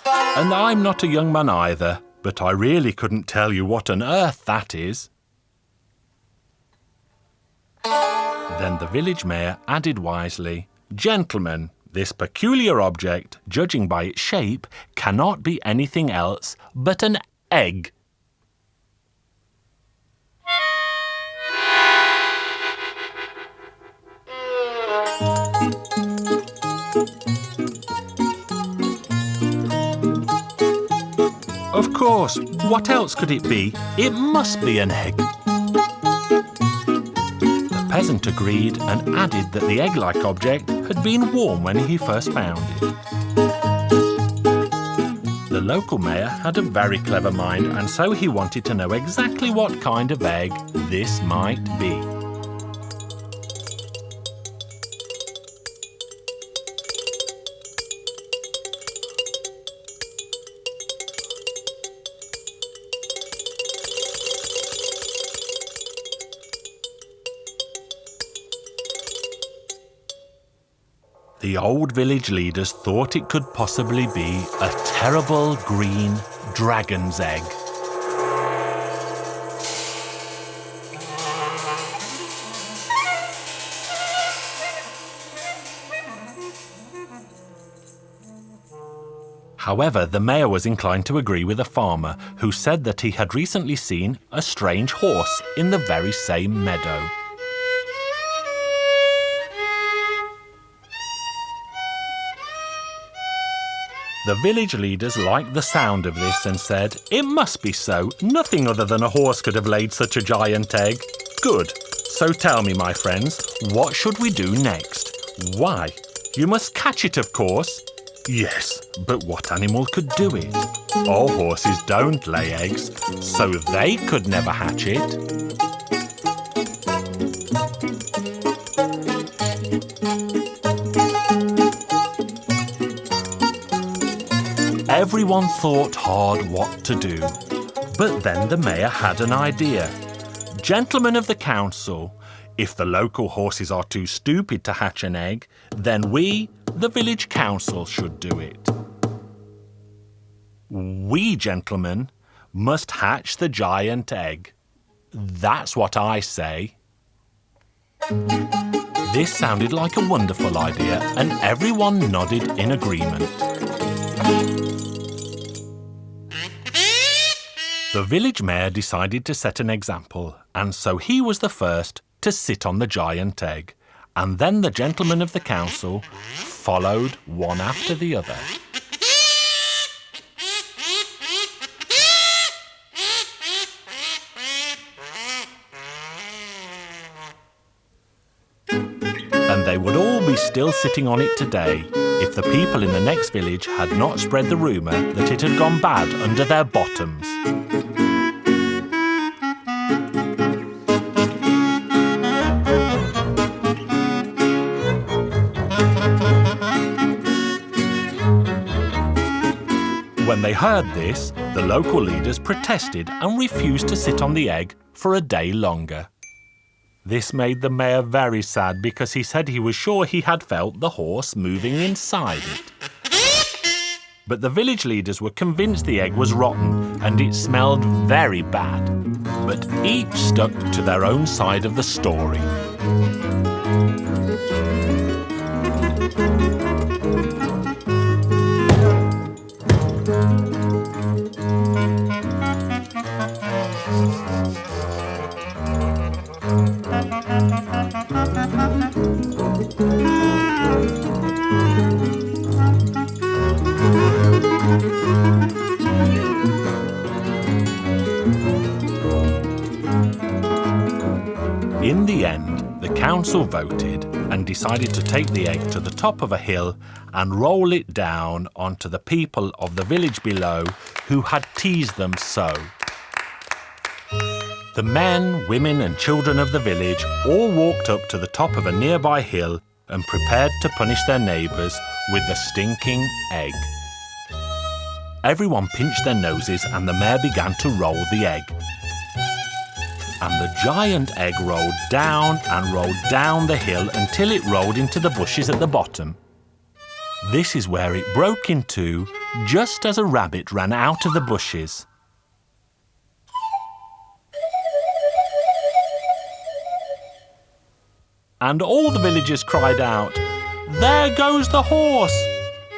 A: And I'm not a young man either, but I really couldn't tell you what on earth that is. Then the village mayor added wisely, "Gentlemen, this peculiar object, judging by its shape, cannot be anything else but an egg." Of course, what else could it be? It must be an egg. The peasant agreed and added that the egg-like object had been warm when he first found it. The local mayor had a very clever mind, and so he wanted to know exactly what kind of egg this might be. The old village leaders thought it could possibly be a terrible green dragon's egg. However, the mayor was inclined to agree with the farmer, who said that he had recently seen a strange horse in the very same meadow. The village leaders liked the sound of this and said, "It must be so. Nothing other than a horse could have laid such a giant egg." "Good. So tell me, my friends, what should we do next?" "Why, you must catch it, of course." "Yes, but what animal could do it?" "All horses don't lay eggs, so they could never hatch it." Everyone thought hard what to do. But then the mayor had an idea. "Gentlemen of the council, if the local horses are too stupid to hatch an egg, then we, the village council, should do it. We, gentlemen, must hatch the giant egg. That's what I say." This sounded like a wonderful idea, and everyone nodded in agreement. The village mayor decided to set an example, and so he was the first to sit on the giant egg, and then the gentlemen of the council followed one after the other. And they would all be still sitting on it today if the people in the next village had not spread the rumour that it had gone bad under their bottoms. When they heard this, the local leaders protested and refused to sit on the egg for a day longer. This made the mayor very sad because he said he was sure he had felt the horse moving inside it. But the village leaders were convinced the egg was rotten and it smelled very bad. But each stuck to their own side of the story. In the end, the council voted and decided to take the egg to the top of a hill and roll it down onto the people of the village below who had teased them so. The men, women and children of the village all walked up to the top of a nearby hill and prepared to punish their neighbours with the stinking egg. Everyone pinched their noses and the mare began to roll the egg. And the giant egg rolled down and rolled down the hill until it rolled into the bushes at the bottom. This is where it broke in two just as a rabbit ran out of the bushes. And all the villagers cried out, "There goes the horse!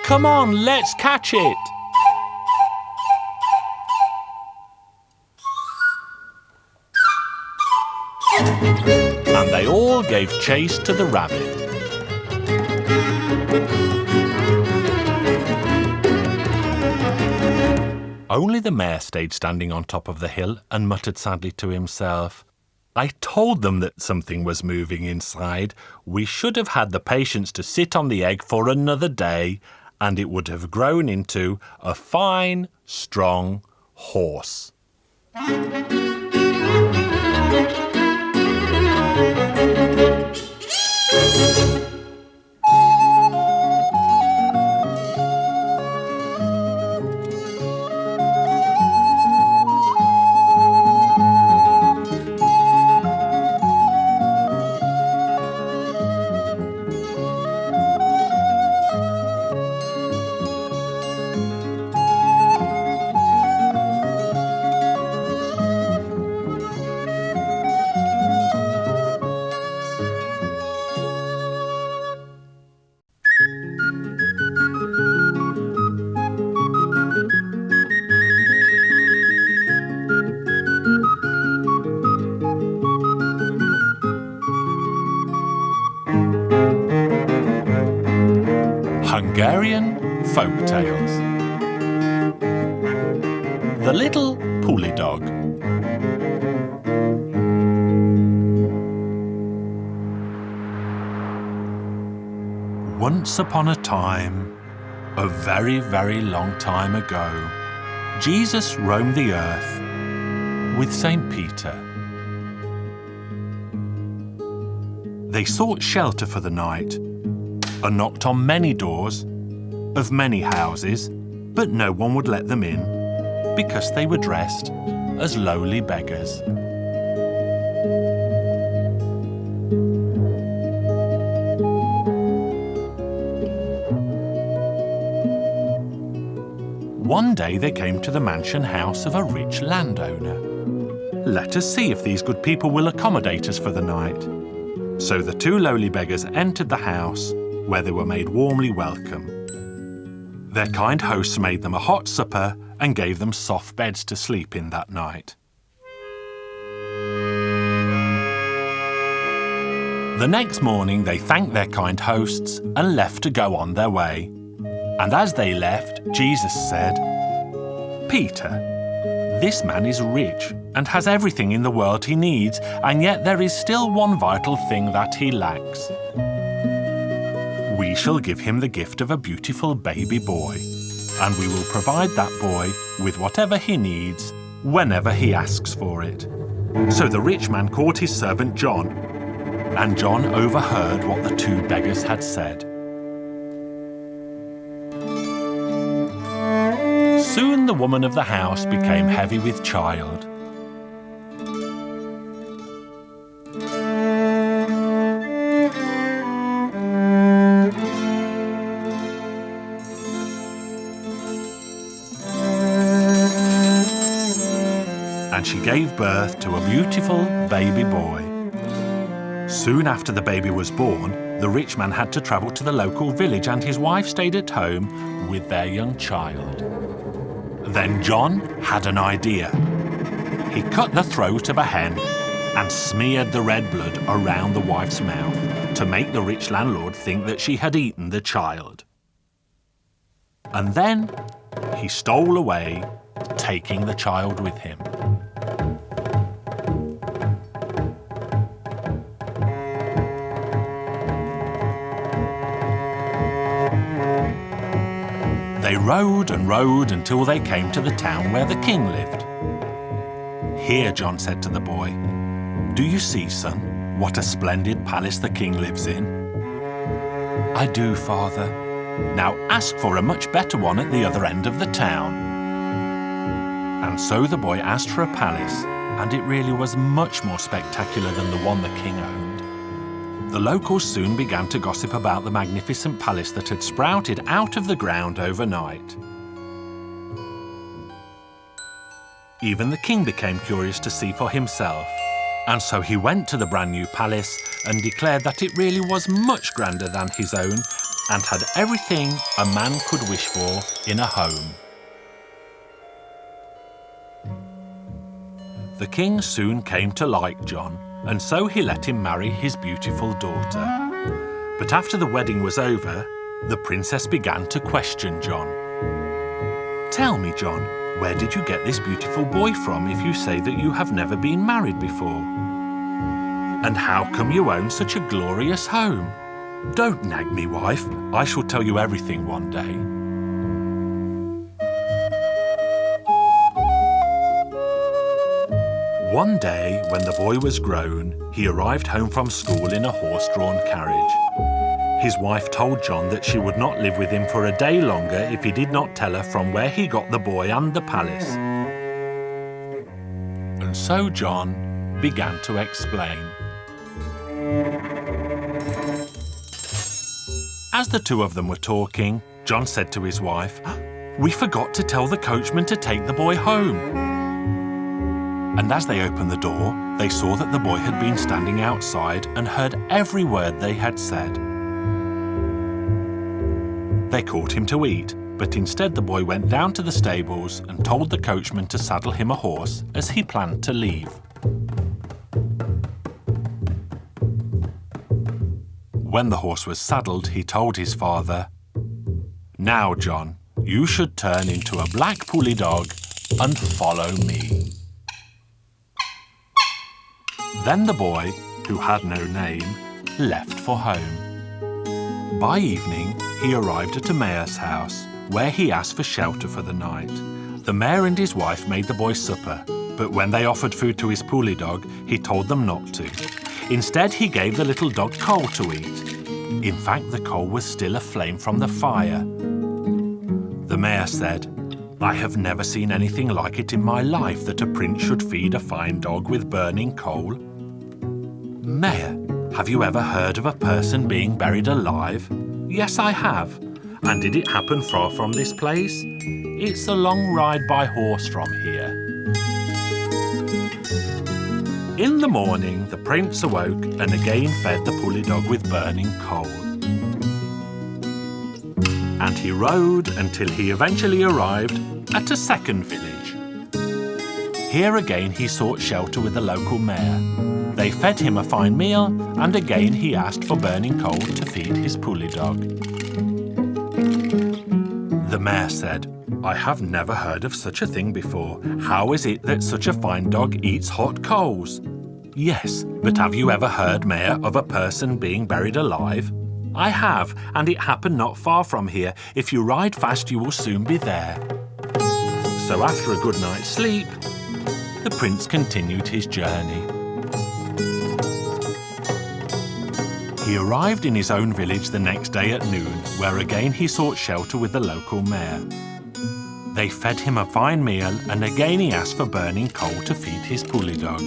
A: Come on, let's catch it!" And they all gave chase to the rabbit. Only the mayor stayed standing on top of the hill and muttered sadly to himself, "I told them that something was moving inside. We should have had the patience to sit on the egg for another day, and it would have grown into a fine, strong horse." Hungarian Folk Tales. The Little Puli Dog. Once upon a time, a very, very long time ago, Jesus roamed the earth with St. Peter. They sought shelter for the night and knocked on many doors of many houses, but no one would let them in because they were dressed as lowly beggars. One day they came to the mansion house of a rich landowner. "Let us see if these good people will accommodate us for the night." So the two lowly beggars entered the house, where they were made warmly welcome. Their kind hosts made them a hot supper and gave them soft beds to sleep in that night. The next morning they thanked their kind hosts and left to go on their way. And as they left, Jesus said, "Peter, this man is rich and has everything in the world he needs, and yet there is still one vital thing that he lacks. We shall give him the gift of a beautiful baby boy, and we will provide that boy with whatever he needs whenever he asks for it." So the rich man called his servant John, and John overheard what the two beggars had said. Soon the woman of the house became heavy with child. And she gave birth to a beautiful baby boy. Soon after the baby was born, the rich man had to travel to the local village, and his wife stayed at home with their young child. Then John had an idea. He cut the throat of a hen and smeared the red blood around the wife's mouth to make the rich landlord think that she had eaten the child. And then he stole away, taking the child with him. They rode and rode until they came to the town where the king lived. "Here," John said to the boy, "do you see, son, what a splendid palace the king lives in? I do, Father. Now ask for a much better one at the other end of the town. And so the boy asked for a palace, and it really was much more spectacular than the one the king owned. The locals soon began to gossip about the magnificent palace that had sprouted out of the ground overnight. Even the king became curious to see for himself, and so he went to the brand new palace and declared that it really was much grander than his own and had everything a man could wish for in a home. The king soon came to like John, and so he let him marry his beautiful daughter. But after the wedding was over, the princess began to question John. Tell me, John, where did you get this beautiful boy from if you say that you have never been married before? And how come you own such a glorious home? Don't nag me, wife. I shall tell you everything one day. One day, when the boy was grown, he arrived home from school in a horse-drawn carriage. His wife told John that she would not live with him for a day longer if he did not tell her from where he got the boy and the palace. And so John began to explain. As the two of them were talking, John said to his wife, "We forgot to tell the coachman to take the boy home." And as they opened the door, they saw that the boy had been standing outside and heard every word they had said. They called him to eat, but instead the boy went down to the stables and told the coachman to saddle him a horse as he planned to leave. When the horse was saddled, he told his father, "Now, John, you should turn into a black pulley dog and follow me." Then the boy, who had no name, left for home. By evening, he arrived at a mayor's house, where he asked for shelter for the night. The mayor and his wife made the boy supper, but when they offered food to his pulley dog, he told them not to. Instead, he gave the little dog coal to eat. In fact, the coal was still aflame from the fire. The mayor said, "I have never seen anything like it in my life that a prince should feed a fine dog with burning coal." "Mayor, have you ever heard of a person being buried alive?" "Yes, I have." "And did it happen far from this place?" "It's a long ride by horse from here." In the morning, the prince awoke and again fed the pulley dog with burning coal. And he rode until he eventually arrived at a second village. Here again he sought shelter with the local mayor. They fed him a fine meal, and again he asked for burning coal to feed his pulley dog. The mayor said, "I have never heard of such a thing before. How is it that such a fine dog eats hot coals?" "Yes, but have you ever heard, Mayor, of a person being buried alive?" "I have, and it happened not far from here. If you ride fast, you will soon be there." So after a good night's sleep, the prince continued his journey. He arrived in his own village the next day at noon, where again he sought shelter with the local mayor. They fed him a fine meal, and again he asked for burning coal to feed his pulley dog.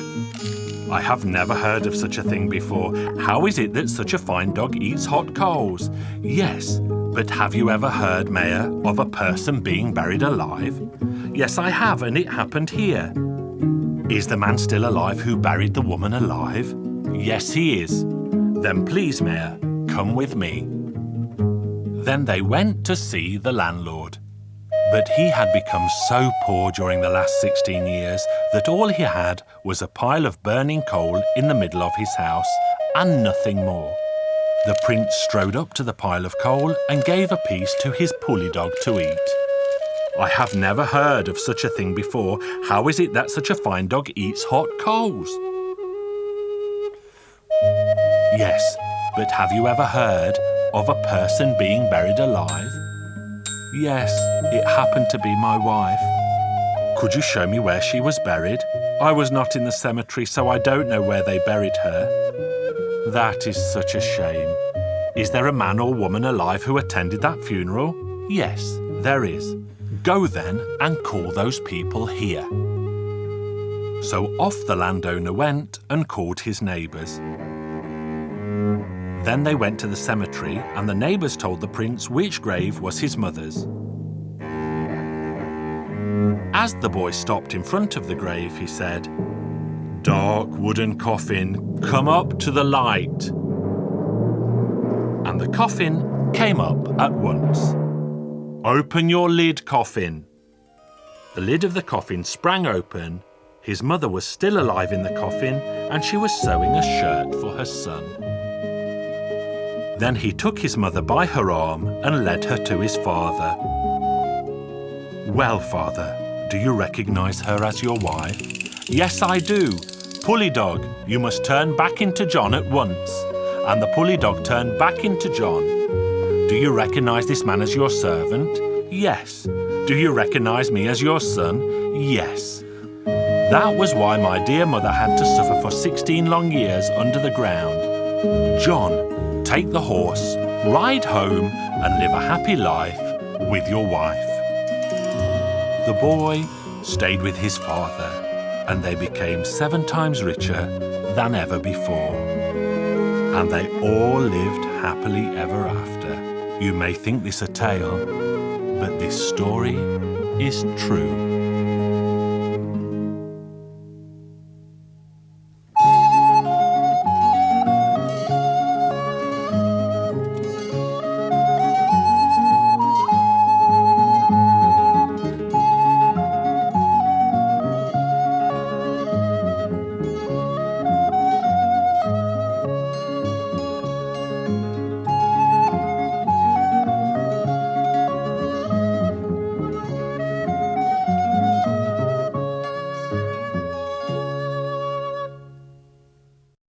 A: "I have never heard of such a thing before. How is it that such a fine dog eats hot coals?" "Yes, but have you ever heard, Mayor, of a person being buried alive?" "Yes, I have, and it happened here." "Is the man still alive who buried the woman alive?" "Yes, he is." "Then please, Mayor, come with me." Then they went to see the landlord. But he had become so poor during the last 16 years that all he had was a pile of burning coal in the middle of his house and nothing more. The prince strode up to the pile of coal and gave a piece to his pulley dog to eat. "I have never heard of such a thing before. How is it that such a fine dog eats hot coals?" "Yes, but have you ever heard of a person being buried alive?" "Yes, it happened to be my wife." "Could you show me where she was buried?" "I was not in the cemetery, so I don't know where they buried her." "That is such a shame." Is there a man or woman alive who attended that funeral? Yes, there is. Go then and call those people here. So off the landowner went and called his neighbours. Then they went to the cemetery, and the neighbours told the prince which grave was his mother's. As the boy stopped in front of the grave, he said, "Dark wooden coffin, come up to the light." And the coffin came up at once. "Open your lid, coffin." The lid of the coffin sprang open. His mother was still alive in the coffin, and she was sewing a shirt for her son. Then he took his mother by her arm and led her to his father. "Well, father, do you recognize her as your wife?" "Yes, I do. Puli Dog, you must turn back into John at once." And the Puli Dog turned back into John. "Do you recognize this man as your servant?" "Yes." "Do you recognize me as your son?" "Yes." That was why my dear mother had to suffer for 16 long years under the ground. "John, take the horse, ride home, and live a happy life with your wife." The boy stayed with his father, and they became 7 times richer than ever before. And they all lived happily ever after. You may think this a tale, but this story is true.